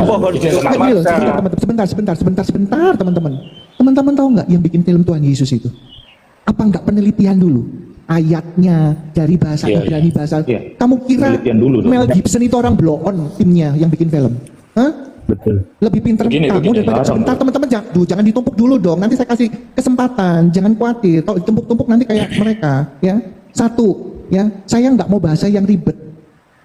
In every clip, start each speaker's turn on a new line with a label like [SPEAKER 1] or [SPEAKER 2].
[SPEAKER 1] pohon
[SPEAKER 2] Itu
[SPEAKER 1] itu
[SPEAKER 2] yang
[SPEAKER 1] nggak
[SPEAKER 2] pertama.
[SPEAKER 1] maksa.
[SPEAKER 3] Sebentar, teman-teman. Teman-teman tahu nggak yang bikin film Tuhan Yesus itu? Apa nggak penelitian dulu? Ayatnya dari bahasa
[SPEAKER 2] Iya,
[SPEAKER 3] Ibrani,
[SPEAKER 2] iya.
[SPEAKER 3] bahasa.
[SPEAKER 2] Iya.
[SPEAKER 3] Kamu kira
[SPEAKER 2] Penelitian dulu dong.
[SPEAKER 3] Mel Gibson itu orang blow on timnya yang bikin film? Hah?
[SPEAKER 2] Betul.
[SPEAKER 3] Lebih pintar
[SPEAKER 2] Begini,
[SPEAKER 3] kamu
[SPEAKER 2] begini.
[SPEAKER 3] daripada sebentar, teman-teman. Jangan ditumpuk dulu dong. Nanti saya kasih kesempatan. Jangan khawatir. Kalau ditumpuk-tumpuk nanti kayak mereka, ya. Satu, ya. Saya nggak mau bahasa yang ribet.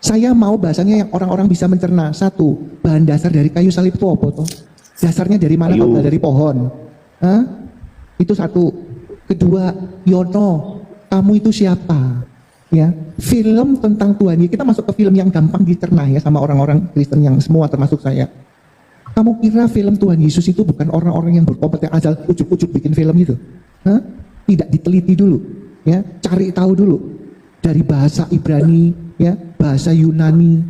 [SPEAKER 3] Saya mau bahasanya yang orang-orang bisa mencerna. Satu, bahan dasar dari kayu salib itu apa tuh? Dasarnya dari mana? Kalau nggak dari pohon? Hah? Itu satu. Kedua, Yono, kamu itu siapa? Ya, film tentang Tuhan. Kita masuk ke film yang gampang dicerna ya sama orang-orang Kristen yang semua termasuk saya. Kamu kira film Tuhan Yesus itu bukan orang-orang yang berkompeten asal ujuk-ujuk bikin film itu? Hah? Tidak diteliti dulu, ya, cari tahu dulu dari bahasa Ibrani, ya, bahasa Yunani,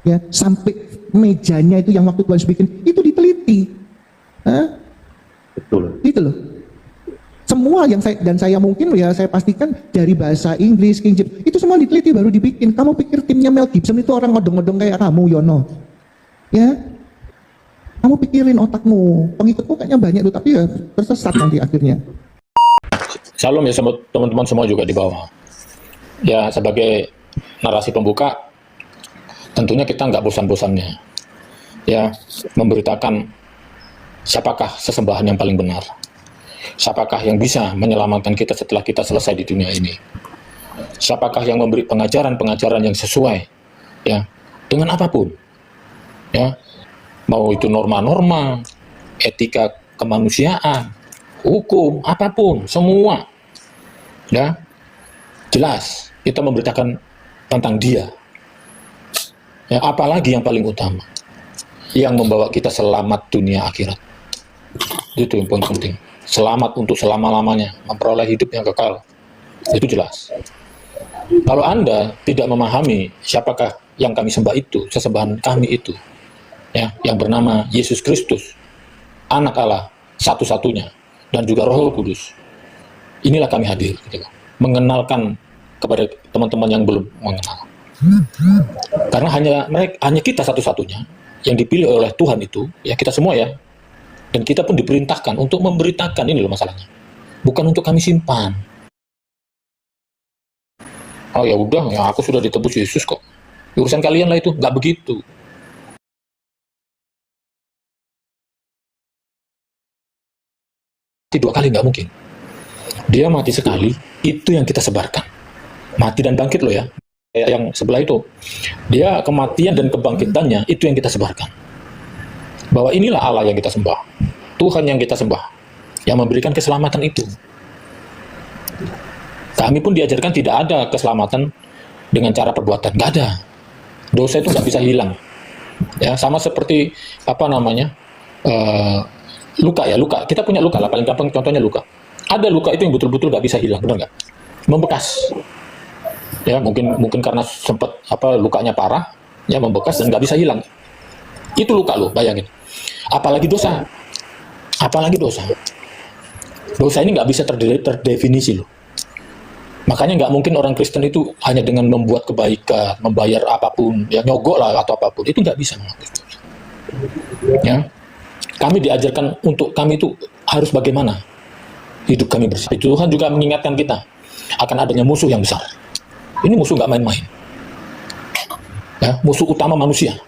[SPEAKER 3] ya, sampai mejanya itu yang waktu Tuhan Yesus bikin itu diteliti, hah?
[SPEAKER 2] Betul.
[SPEAKER 3] Gitu loh. Semua yang saya mungkin ya saya pastikan dari bahasa Inggris, King James, itu semua diteliti baru dibikin. Kamu pikir timnya Mel Gibson itu orang ngodong-ngodong kayak kamu, Yono? Ya? Kamu pikirin otakmu, pengikutmu kayaknya banyak tuh, tapi ya tersesat nanti akhirnya.
[SPEAKER 2] Shalom ya teman-teman semua juga di bawah. Ya, sebagai narasi pembuka, tentunya kita nggak bosan-bosannya ya memberitakan siapakah sesembahan yang paling benar. Siapakah yang bisa menyelamatkan kita setelah kita selesai di dunia ini? Siapakah yang memberi pengajaran-pengajaran yang sesuai ya dengan apapun? Ya, mau itu norma-norma, etika kemanusiaan, hukum, apapun, semua. Ya. Jelas kita memberitakan tentang Dia. Ya, apalagi yang paling utama, yang membawa kita selamat dunia akhirat. Itu yang paling penting. Selamat untuk selama-lamanya, memperoleh hidup yang kekal. Itu jelas. Kalau Anda tidak memahami siapakah yang kami sembah itu, sesembahan kami itu, ya, yang bernama Yesus Kristus, Anak Allah satu-satunya, dan juga Roh Kudus. Inilah kami hadir, gitu, mengenalkan kepada teman-teman yang belum mengenal. Karena hanya kita satu-satunya yang dipilih oleh Tuhan itu, ya kita semua ya. Dan kita pun diperintahkan untuk memberitakan, ini loh masalahnya. Bukan untuk kami simpan. Oh ya udah, ya aku sudah ditebus Yesus kok. Urusan kalian lah itu, nggak begitu. Mati 2 kali nggak mungkin. Dia mati sekali, itu yang kita sebarkan. Mati dan bangkit loh ya. Kayak yang sebelah itu. Dia kematian dan kebangkitannya, itu yang kita sebarkan. Bahwa inilah Allah yang kita sembah, Tuhan yang kita sembah, yang memberikan keselamatan itu. Kami pun diajarkan tidak ada keselamatan dengan cara perbuatan, nggak ada. Dosa itu nggak bisa hilang. Ya, sama seperti luka ya, luka. Kita punya luka lah, paling gampang contohnya luka. Ada luka itu yang betul-betul nggak bisa hilang, benar nggak? Membekas. Ya, mungkin karena sempat lukanya parah, ya membekas dan nggak bisa hilang. Itu luka loh, bayangin. Apalagi dosa. Dosa ini nggak bisa terdefinisi loh. Makanya nggak mungkin orang Kristen itu hanya dengan membuat kebaikan, membayar apapun, ya nyogok lah atau apapun, itu nggak bisa. Ya, kami diajarkan untuk kami itu harus bagaimana hidup kami bersih. Tuhan juga mengingatkan kita akan adanya musuh yang besar. Ini musuh nggak main-main. Ya, musuh utama manusia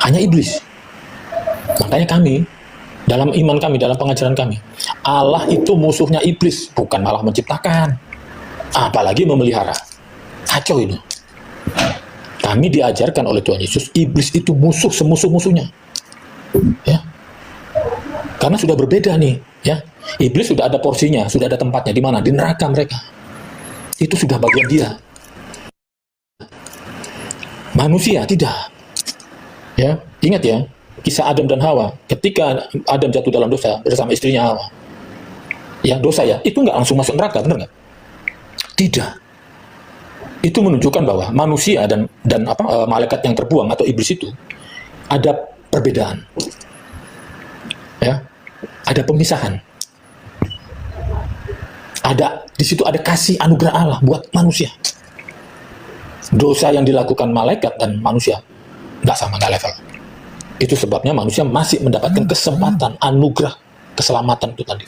[SPEAKER 2] hanya iblis. Makanya kami, dalam iman kami, dalam pengajaran kami, Allah itu musuhnya iblis, bukan malah menciptakan, apalagi memelihara. Kacau ini. Kami diajarkan oleh Tuhan Yesus, iblis itu musuh semusuh-musuhnya. Ya. Karena sudah berbeda nih, ya. Iblis sudah ada porsinya, sudah ada tempatnya di mana? Di neraka mereka. Itu sudah bagian dia. Manusia tidak. Ya, ingat ya, kisah Adam dan Hawa. Ketika Adam jatuh dalam dosa bersama istrinya Hawa, yang dosa ya, itu nggak langsung masuk neraka, benar nggak? Tidak. Itu menunjukkan bahwa manusia dan malaikat yang terbuang atau iblis itu ada perbedaan. Ya, ada pemisahan. Di situ ada kasih anugerah Allah buat manusia. Dosa yang dilakukan malaikat dan manusia nggak sama, nggak level. Itu sebabnya manusia masih mendapatkan kesempatan, anugerah, keselamatan itu tadi.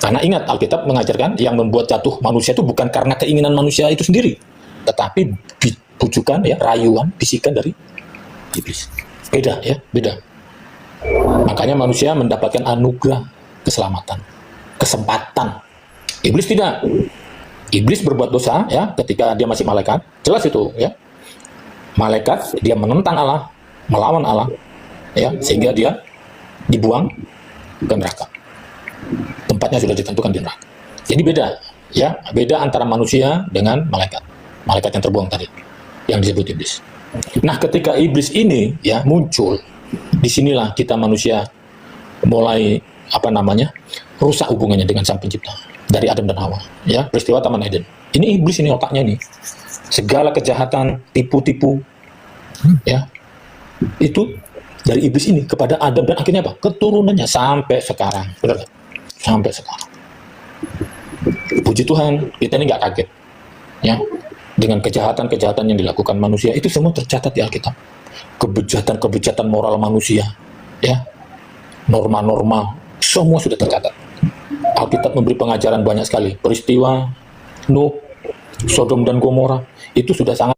[SPEAKER 2] Karena ingat, Alkitab mengajarkan yang membuat jatuh manusia itu bukan karena keinginan manusia itu sendiri, tetapi bujukan, ya, rayuan, bisikan dari iblis. Beda, ya, beda. Makanya manusia mendapatkan anugerah keselamatan, kesempatan. Iblis tidak. Iblis berbuat dosa, ya, ketika dia masih malaikat. Jelas itu, ya. Malaikat, dia menentang Allah, melawan Allah, ya, sehingga dia dibuang ke neraka. Tempatnya sudah ditentukan di neraka. Jadi beda, ya, beda antara manusia dengan malaikat. Malaikat yang terbuang tadi, yang disebut iblis. Nah, ketika iblis ini, ya, muncul, disinilah kita manusia mulai rusak hubungannya dengan Sang Pencipta dari Adam dan Hawa. Ya, peristiwa Taman Eden. Ini iblis, ini otaknya nih. Segala kejahatan, tipu-tipu, ya, itu dari iblis ini kepada Adam dan akhirnya apa? Keturunannya sampai sekarang, benar gak? Sampai sekarang. Puji Tuhan, kita ini nggak kaget, ya, dengan kejahatan-kejahatan yang dilakukan manusia itu semua tercatat di Alkitab. Kebejatan-kebejatan moral manusia, ya, norma-norma, semua sudah tercatat. Alkitab memberi pengajaran banyak sekali. Peristiwa Nuh, Sodom dan Gomora itu sudah sangat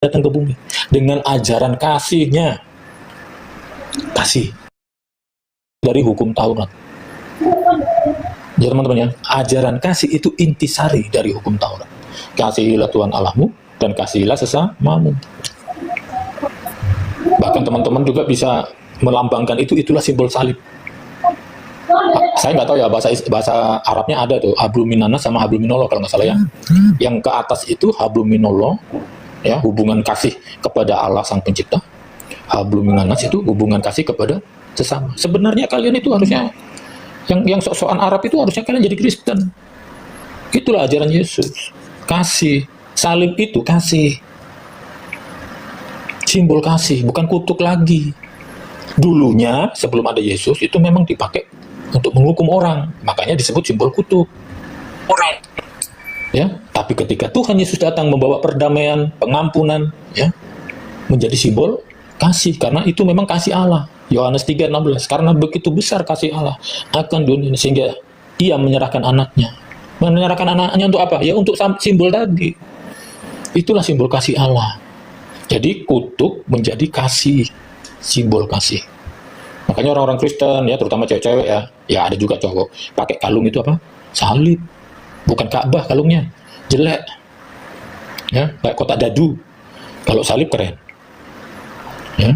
[SPEAKER 2] datang ke bumi dengan ajaran kasihnya, kasih dari hukum Taurat. Ya teman-teman, ya, ajaran kasih itu intisari dari hukum Taurat. Kasihilah Tuhan Allahmu dan kasihilah sesamamu. Bahkan teman-teman juga bisa melambangkan itu, itulah simbol salib. Saya nggak tahu ya, bahasa Arabnya ada tuh, hablum minanas sama hablum minallah kalau nggak salah, ya. Yang ke atas itu hablum minallah, ya, hubungan kasih kepada Allah Sang Pencipta. Hablum minanas itu hubungan kasih kepada sesama. Sebenarnya kalian itu harusnya yang sok-sokan Arab itu harusnya kalian jadi Kristen. Itulah ajaran Yesus. Kasih. Salib itu kasih. Simbol kasih, bukan kutuk lagi. Dulunya sebelum ada Yesus itu memang dipakai untuk menghukum orang. Makanya disebut simbol kutuk. Ya, tapi ketika Tuhan Yesus datang membawa perdamaian, pengampunan, ya, menjadi simbol kasih, karena itu memang kasih Allah. Yohanes 3:16, karena begitu besar kasih Allah akan dunia sehingga Ia menyerahkan anaknya. Menyerahkan anaknya untuk apa? Ya untuk simbol tadi. Itulah simbol kasih Allah. Jadi kutuk menjadi kasih, simbol kasih. Makanya orang-orang Kristen, ya, terutama cewek-cewek, ya ada juga cowok, pakai kalung itu apa? Salib. Bukan Ka'bah kalungnya, jelek, ya, kayak kotak dadu. Kalau salib keren, ya,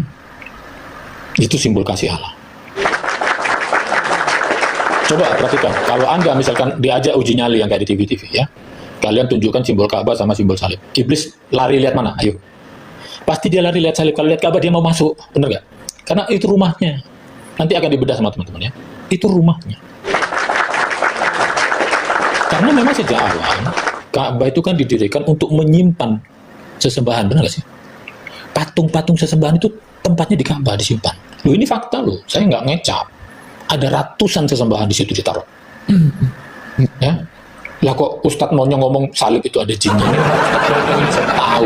[SPEAKER 2] itu simbol kasih Allah. Coba perhatikan, kalau Anda misalkan diajak uji nyali yang kayak di TV-TV, ya, kalian tunjukkan simbol Ka'bah sama simbol salib. Iblis lari lihat mana? Ayo, pasti dia lari lihat salib. Kalau lihat Ka'bah dia mau masuk, bener nggak? Karena itu rumahnya. Nanti akan dibedah sama teman-teman, ya. Itu rumahnya. Karena memang sejak awal, Ka'bah itu kan didirikan untuk menyimpan sesembahan, benar nggak sih? Patung-patung sesembahan itu tempatnya di Ka'bah disimpan. Loh, ini fakta loh, saya nggak ngecap. Ada ratusan sesembahan di situ ditaruh. Ya, lah kok Ustadz maunya ngomong salib itu ada jinnya? Saya tahu.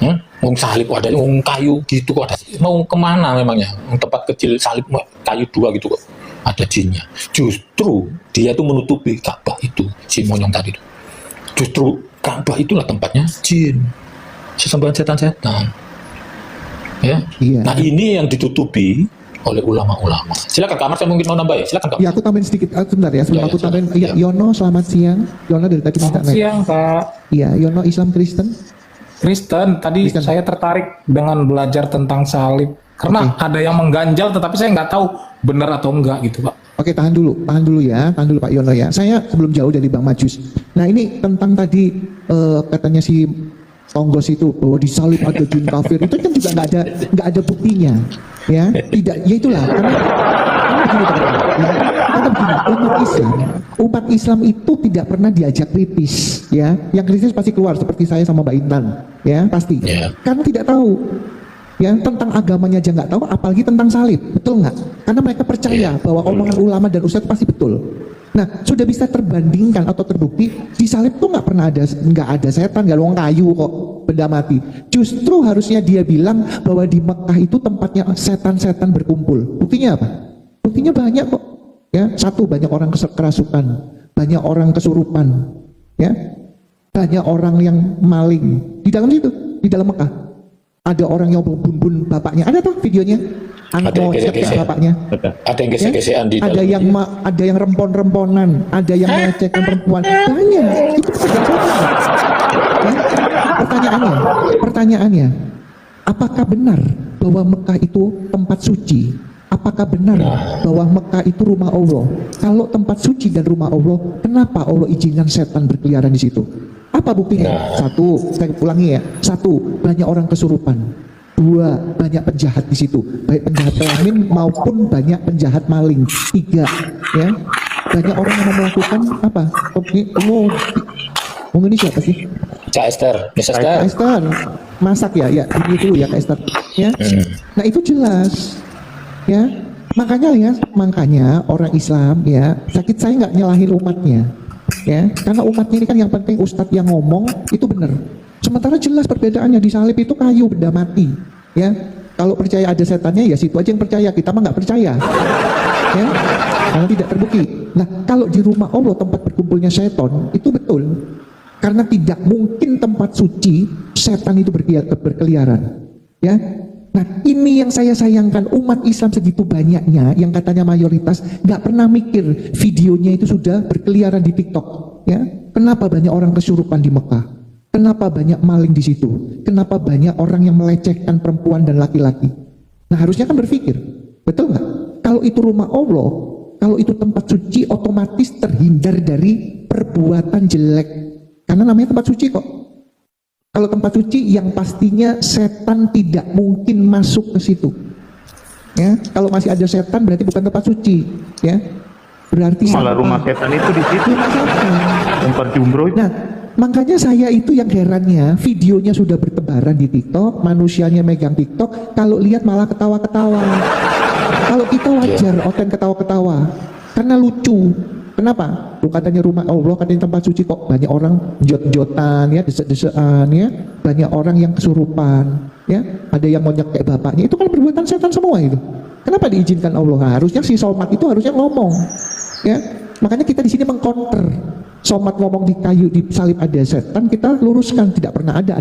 [SPEAKER 2] Ya, ngomong salib ada, ngomong kayu gitu kok ada. Mau kemana memangnya? Tempat kecil salib kayu 2 gitu kok. Ada jinnya. Justru dia tuh menutupi Ka'bah itu, si monyong tadi itu. Justru Ka'bah itulah tempatnya jin, sesembahan setan-setan. Ya. Iya. Nah ini yang ditutupi oleh ulama-ulama. Silakan Kamar, saya mungkin mau nambah ya. Silakan Kamar.
[SPEAKER 3] Ya, aku tambahin sedikit sebentar ya. Sebelum aku tambahin, ya, Yono selamat siang. Yono dari tadi minta
[SPEAKER 1] Selamat siang Pak.
[SPEAKER 3] Iya, Yono Islam Kristen.
[SPEAKER 1] Tadi saya tertarik dengan belajar tentang salib. Karena ada yang mengganjal tetapi saya nggak tahu benar atau enggak gitu Pak.
[SPEAKER 3] Oke, tahan dulu ya, tahan dulu Pak Yono ya. Saya sebelum jauh dari Bang Majus. Nah ini tentang tadi katanya si Tonggos itu bahwa di salib ada jin kafir, itu kan juga nggak ada buktinya, ya. Tidak, ya itulah karena gini teman-teman, ya, Karena begini, umat Islam itu tidak pernah diajak kritis, ya. Yang kritis pasti keluar seperti saya sama Mbak Intan, ya pasti. Karena tidak tahu, ya tentang agamanya aja nggak tahu, apalagi tentang salib, betul nggak? Karena mereka percaya bahwa omongan ulama dan ustadz pasti betul. Nah, sudah bisa terbandingkan atau terbukti di salib tuh nggak ada setan, nggak ada kayu kok, benda mati. Justru harusnya dia bilang bahwa di Mekah itu tempatnya setan-setan berkumpul. Buktinya apa? Buktinya banyak kok. Ya, satu, banyak orang kerasukan, banyak orang kesurupan, ya, banyak orang yang maling di dalam situ, di dalam Mekah. Ada orang yang bumbun bapaknya, ada tuh videonya.
[SPEAKER 2] Ada yang gesek-gesekan bapaknya. Ada yang gesek-gesekan di dalam.
[SPEAKER 3] Ada yang rempon-remponan, ada yang melecehkan perempuan. Banyak. Itu ya? Pertanyaannya, apakah benar bahwa Mekah itu tempat suci? Apakah benar bahwa Mekah itu rumah Allah? Kalau tempat suci dan rumah Allah, kenapa Allah izinkan setan berkeliaran di situ? Apa buktinya? Satu, saya ulangi ya. Satu, banyak orang kesurupan. Dua, banyak penjahat di situ, baik penjahat kelamin maupun banyak penjahat maling. Tiga, ya, banyak orang yang melakukan apa? Ini siapa sih?
[SPEAKER 2] Kak Esther, Miss Esther.
[SPEAKER 3] Kak Esther, masak ya itu ya Kak Esther. Ya, nah itu jelas, ya. Makanya orang Islam ya sakit saya nggak nyalahin umatnya, ya, karena umatnya ini kan yang penting ustadz yang ngomong itu benar. Sementara jelas perbedaannya, di salib itu kayu, benda mati, ya. Kalau percaya ada setannya ya situ aja yang percaya, kita mah nggak percaya, ya, karena tidak terbukti. Nah, kalau di rumah Allah tempat berkumpulnya setan itu betul, karena tidak mungkin tempat suci setan itu berkeliaran, ya. Nah, ini yang saya sayangkan, umat Islam segitu banyaknya yang katanya mayoritas nggak pernah mikir videonya itu sudah berkeliaran di TikTok, ya. Kenapa banyak orang kesurupan di Mekah? Kenapa banyak maling di situ? Kenapa banyak orang yang melecehkan perempuan dan laki-laki? Nah, harusnya kan berpikir, betul nggak? Kalau itu rumah Allah, kalau itu tempat suci, otomatis terhindar dari perbuatan jelek. Karena namanya tempat suci kok. Kalau tempat suci yang pastinya setan tidak mungkin masuk ke situ. Ya, kalau masih ada setan berarti bukan tempat suci. Ya, berarti
[SPEAKER 4] malah rumah setan itu di situ. Tempat jumroh. Nah,
[SPEAKER 3] makanya saya itu yang herannya, videonya sudah bertebaran di TikTok, manusianya megang TikTok, kalau lihat malah ketawa-ketawa. Kalau kita wajar, oten ketawa-ketawa, karena lucu. Kenapa? Lu katanya rumah Allah, katanya tempat suci, kok banyak orang jot-jotan, ya, desek-desekan, ya, banyak orang yang kesurupan, ya, ada yang monyet kayak bapaknya, itu kan perbuatan setan semua itu. Kenapa diizinkan Allah? Nah, harusnya si Somat itu harusnya ngomong, ya. Makanya kita di sini mengcounter. Somat ngomong di kayu, di salib ada setan, kita luruskan, tidak pernah ada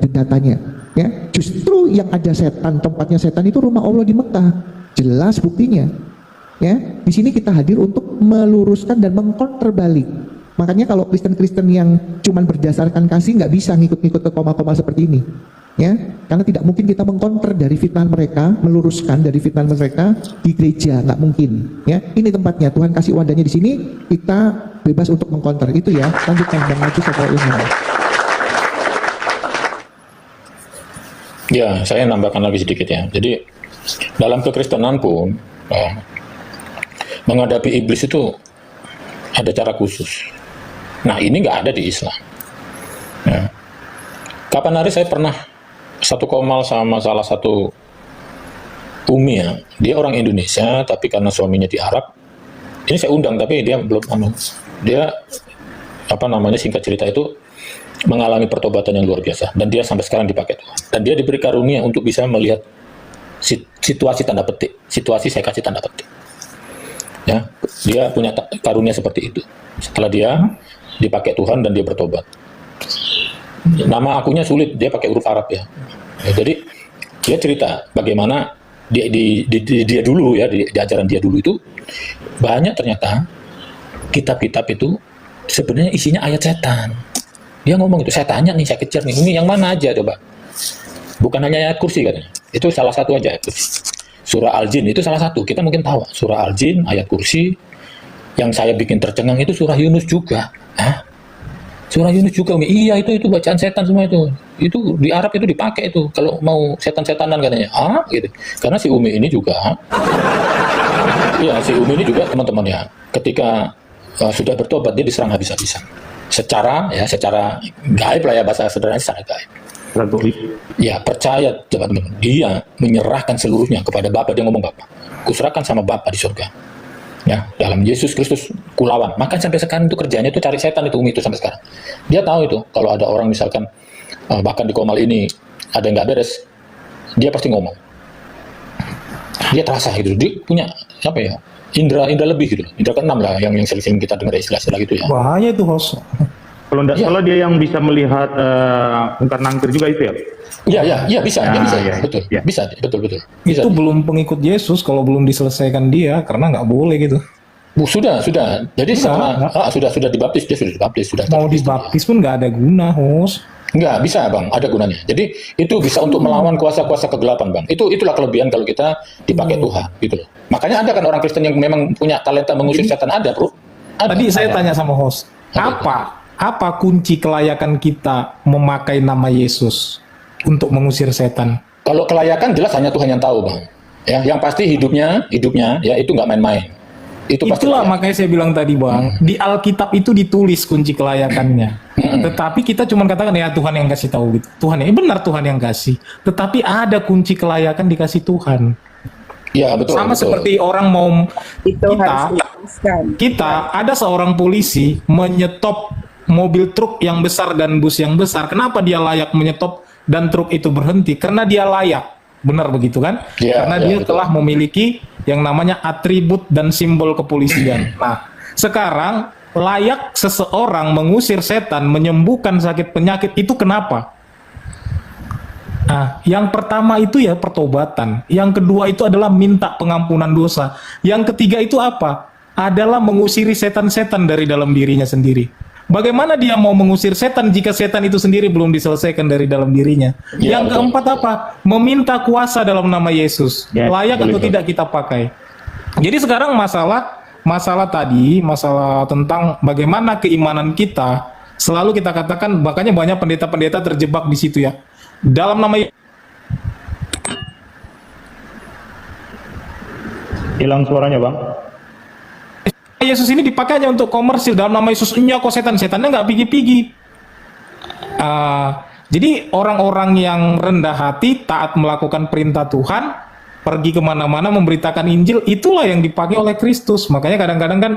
[SPEAKER 3] datanya, ya. Justru yang ada setan, tempatnya setan itu rumah Allah di Mekah, jelas buktinya, ya. Di sini kita hadir untuk meluruskan dan mengcounter balik. Makanya kalau Kristen-Kristen yang cuman berdasarkan kasih nggak bisa ngikut-ngikut ke koma-koma seperti ini, ya, karena tidak mungkin kita mengcounter dari fitnah mereka, meluruskan dari fitnah mereka di gereja, nggak mungkin, ya. Ini tempatnya, Tuhan kasih wadahnya di sini, kita bebas untuk mengcounter itu, ya. Lanjutkan Bang Maju atau Ilham.
[SPEAKER 2] Ya, saya nambahkan lagi sedikit ya. Jadi dalam kekristenan pun menghadapi iblis itu ada cara khusus. Nah, ini nggak ada di Islam. Ya. Kapan hari saya pernah satu komal sama salah satu umi, ya. Dia orang Indonesia, tapi karena suaminya di Arab, ini saya undang, tapi dia belum dia singkat cerita itu mengalami pertobatan yang luar biasa, dan dia sampai sekarang dipakai Tuhan. Dan dia diberi karunia untuk bisa melihat situasi tanda petik, situasi saya kasih tanda petik. Ya, dia punya karunia seperti itu. Setelah dia dipakai Tuhan dan dia bertobat. Nama akunnya sulit, dia pakai huruf Arab ya. Jadi dia cerita bagaimana dia dulu ya, di ajaran dia dulu itu banyak ternyata kitab-kitab itu sebenarnya isinya ayat setan. Dia ngomong itu, saya tanya nih, saya kejar nih, ini yang mana aja coba? Bukan hanya ayat kursi katanya, itu salah satu aja. Surah Al-Jin itu salah satu, kita mungkin tahu surah Al-Jin, ayat kursi. Yang saya bikin tercengang itu surah Yunus juga. Hah? Seorang Yunus juga Umi. Iya, itu bacaan setan semua itu. Itu di Arab itu dipakai itu kalau mau setan-setanan katanya. Gitu. Karena si Umi ini juga ya, si Umi ini juga teman-teman ya. Ketika sudah bertobat dia diserang habis-habisan. Secara gaib lah ya, bahasa sederhananya secara gaib. Ya, percaya teman-teman. Dia menyerahkan seluruhnya kepada Bapa. Dia ngomong, Bapa, kuserahkan sama Bapa di surga. Ya, dalam Yesus Kristus kulawan. Maka sampai sekarang itu kerjanya itu cari setan itu Umi itu sampai sekarang. Dia tahu itu kalau ada orang misalkan bahkan di Komal ini ada yang nggak beres, dia pasti ngomong. Dia terasa gitu. Dia punya apa ya? Indra lebih gitu. Indra keenam lah yang sering kita dengar istilah-istilah gitu ya.
[SPEAKER 1] Bahaya itu host.
[SPEAKER 4] Kalau tidak salah dia yang bisa melihat ungkar nangkir juga itu ya?
[SPEAKER 2] Iya bisa, betul.
[SPEAKER 4] Ya.
[SPEAKER 2] Bisa, betul. Bisa.
[SPEAKER 1] Itu belum pengikut Yesus kalau belum diselesaikan dia, karena nggak boleh gitu.
[SPEAKER 2] Sudah. Jadi sudah dibaptis, dia sudah dibaptis, sudah.
[SPEAKER 1] Mau dibaptis pun nggak ada guna, host.
[SPEAKER 2] Nggak bisa, Bang, ada gunanya. Jadi itu bisa untuk melawan kuasa-kuasa kegelapan, Bang. Itulah kelebihan kalau kita dipakai Tuhan, gitu loh. Makanya ada kan orang Kristen yang memang punya talenta mengusir setan, ada, Bro.
[SPEAKER 1] Tadi saya tanya sama host, apa kunci kelayakan kita memakai nama Yesus untuk mengusir setan?
[SPEAKER 2] Kalau kelayakan jelas hanya Tuhan yang tahu, Bang. Ya, yang pasti hidupnya ya itu nggak main-main.
[SPEAKER 1] Itulah makanya saya bilang tadi, Bang, di Alkitab itu ditulis kunci kelayakannya. Tetapi kita cuma katakan ya Tuhan yang kasih tahu gitu. Tuhan yang benar, Tuhan yang kasih. Tetapi ada kunci kelayakan dikasih Tuhan.
[SPEAKER 2] Ya, betul.
[SPEAKER 1] Sama
[SPEAKER 2] betul.
[SPEAKER 1] seperti orang mau
[SPEAKER 5] Itu harus dijelaskan.
[SPEAKER 1] kita ada seorang polisi menyetop mobil truk yang besar dan bus yang besar. Kenapa dia layak menyetop dan truk itu berhenti? Karena dia layak. Benar begitu kan?
[SPEAKER 2] Ya,
[SPEAKER 1] Karena
[SPEAKER 2] ya,
[SPEAKER 1] dia
[SPEAKER 2] betul.
[SPEAKER 1] telah memiliki yang namanya atribut dan simbol kepolisian. Nah, sekarang layak seseorang mengusir setan, menyembuhkan sakit penyakit itu kenapa? Nah, yang pertama itu ya pertobatan. Yang kedua itu adalah minta pengampunan dosa. Yang ketiga itu apa? Adalah mengusiri setan-setan dari dalam dirinya sendiri. Bagaimana dia mau mengusir setan jika setan itu sendiri belum diselesaikan dari dalam dirinya?
[SPEAKER 2] Ya,
[SPEAKER 1] Yang
[SPEAKER 2] betul.
[SPEAKER 1] keempat apa? Meminta kuasa dalam nama Yesus.
[SPEAKER 4] Ya,
[SPEAKER 1] Layak atau
[SPEAKER 4] betul.
[SPEAKER 1] tidak kita pakai. Jadi sekarang masalah tentang bagaimana keimanan kita, selalu kita katakan, makanya banyak pendeta-pendeta terjebak di situ ya. Dalam nama
[SPEAKER 4] Hilang suaranya, Bang.
[SPEAKER 1] Yesus ini dipakai hanya untuk komersil. Dalam nama Yesus, kok setannya nggak pigi-pigi. Jadi orang-orang yang rendah hati, taat melakukan perintah Tuhan, pergi kemana-mana memberitakan Injil, itulah yang dipakai oleh Kristus. Makanya kadang-kadang kan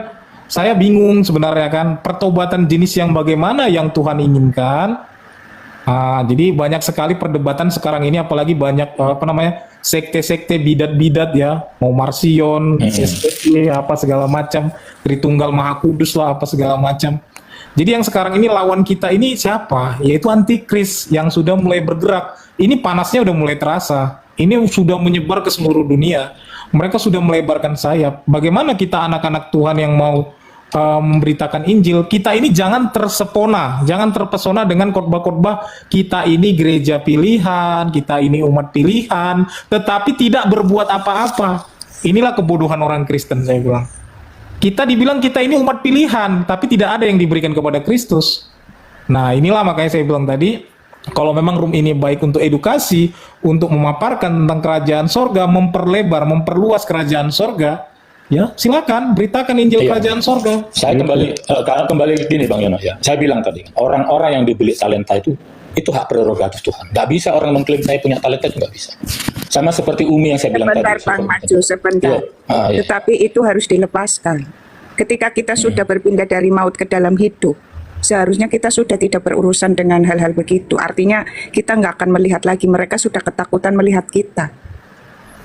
[SPEAKER 1] saya bingung sebenarnya kan, pertobatan jenis yang bagaimana yang Tuhan inginkan. Jadi banyak sekali perdebatan sekarang ini, apalagi banyak sekte-sekte bidat-bidat ya, mau Marsion, SPC, apa segala macam, Tritunggal Maha Kudus lah, apa segala macam. Jadi yang sekarang ini lawan kita ini siapa? Yaitu antikris yang sudah mulai bergerak. Ini panasnya udah mulai terasa. Ini sudah menyebar ke seluruh dunia. Mereka sudah melebarkan sayap. Bagaimana kita anak-anak Tuhan yang mau memberitakan Injil, kita ini jangan jangan terpesona dengan khotbah-khotbah kita ini gereja pilihan, kita ini umat pilihan, tetapi tidak berbuat apa-apa. Inilah kebodohan orang Kristen, saya bilang. Kita dibilang kita ini umat pilihan, tapi tidak ada yang diberikan kepada Kristus. Nah, inilah makanya saya bilang tadi, kalau memang room ini baik untuk edukasi, untuk memaparkan tentang kerajaan sorga, memperluas kerajaan sorga, ya silakan beritakan Injil kerajaan sorga.
[SPEAKER 2] Saya kembali gini, Bang Yono ya. Saya bilang tadi, orang-orang yang dibeli talenta itu hak prerogatif Tuhan. Nggak bisa orang mengklaim saya punya talenta, itu nggak bisa. Sama seperti Umi yang saya bilang
[SPEAKER 5] Sebentar,
[SPEAKER 2] tadi.
[SPEAKER 5] Bang Maju, sebentar.
[SPEAKER 2] Iya.
[SPEAKER 5] Tetapi itu harus dilepaskan. Ketika kita sudah berpindah dari maut ke dalam hidup, seharusnya kita sudah tidak berurusan dengan hal-hal begitu. Artinya kita nggak akan melihat lagi, mereka sudah ketakutan melihat kita.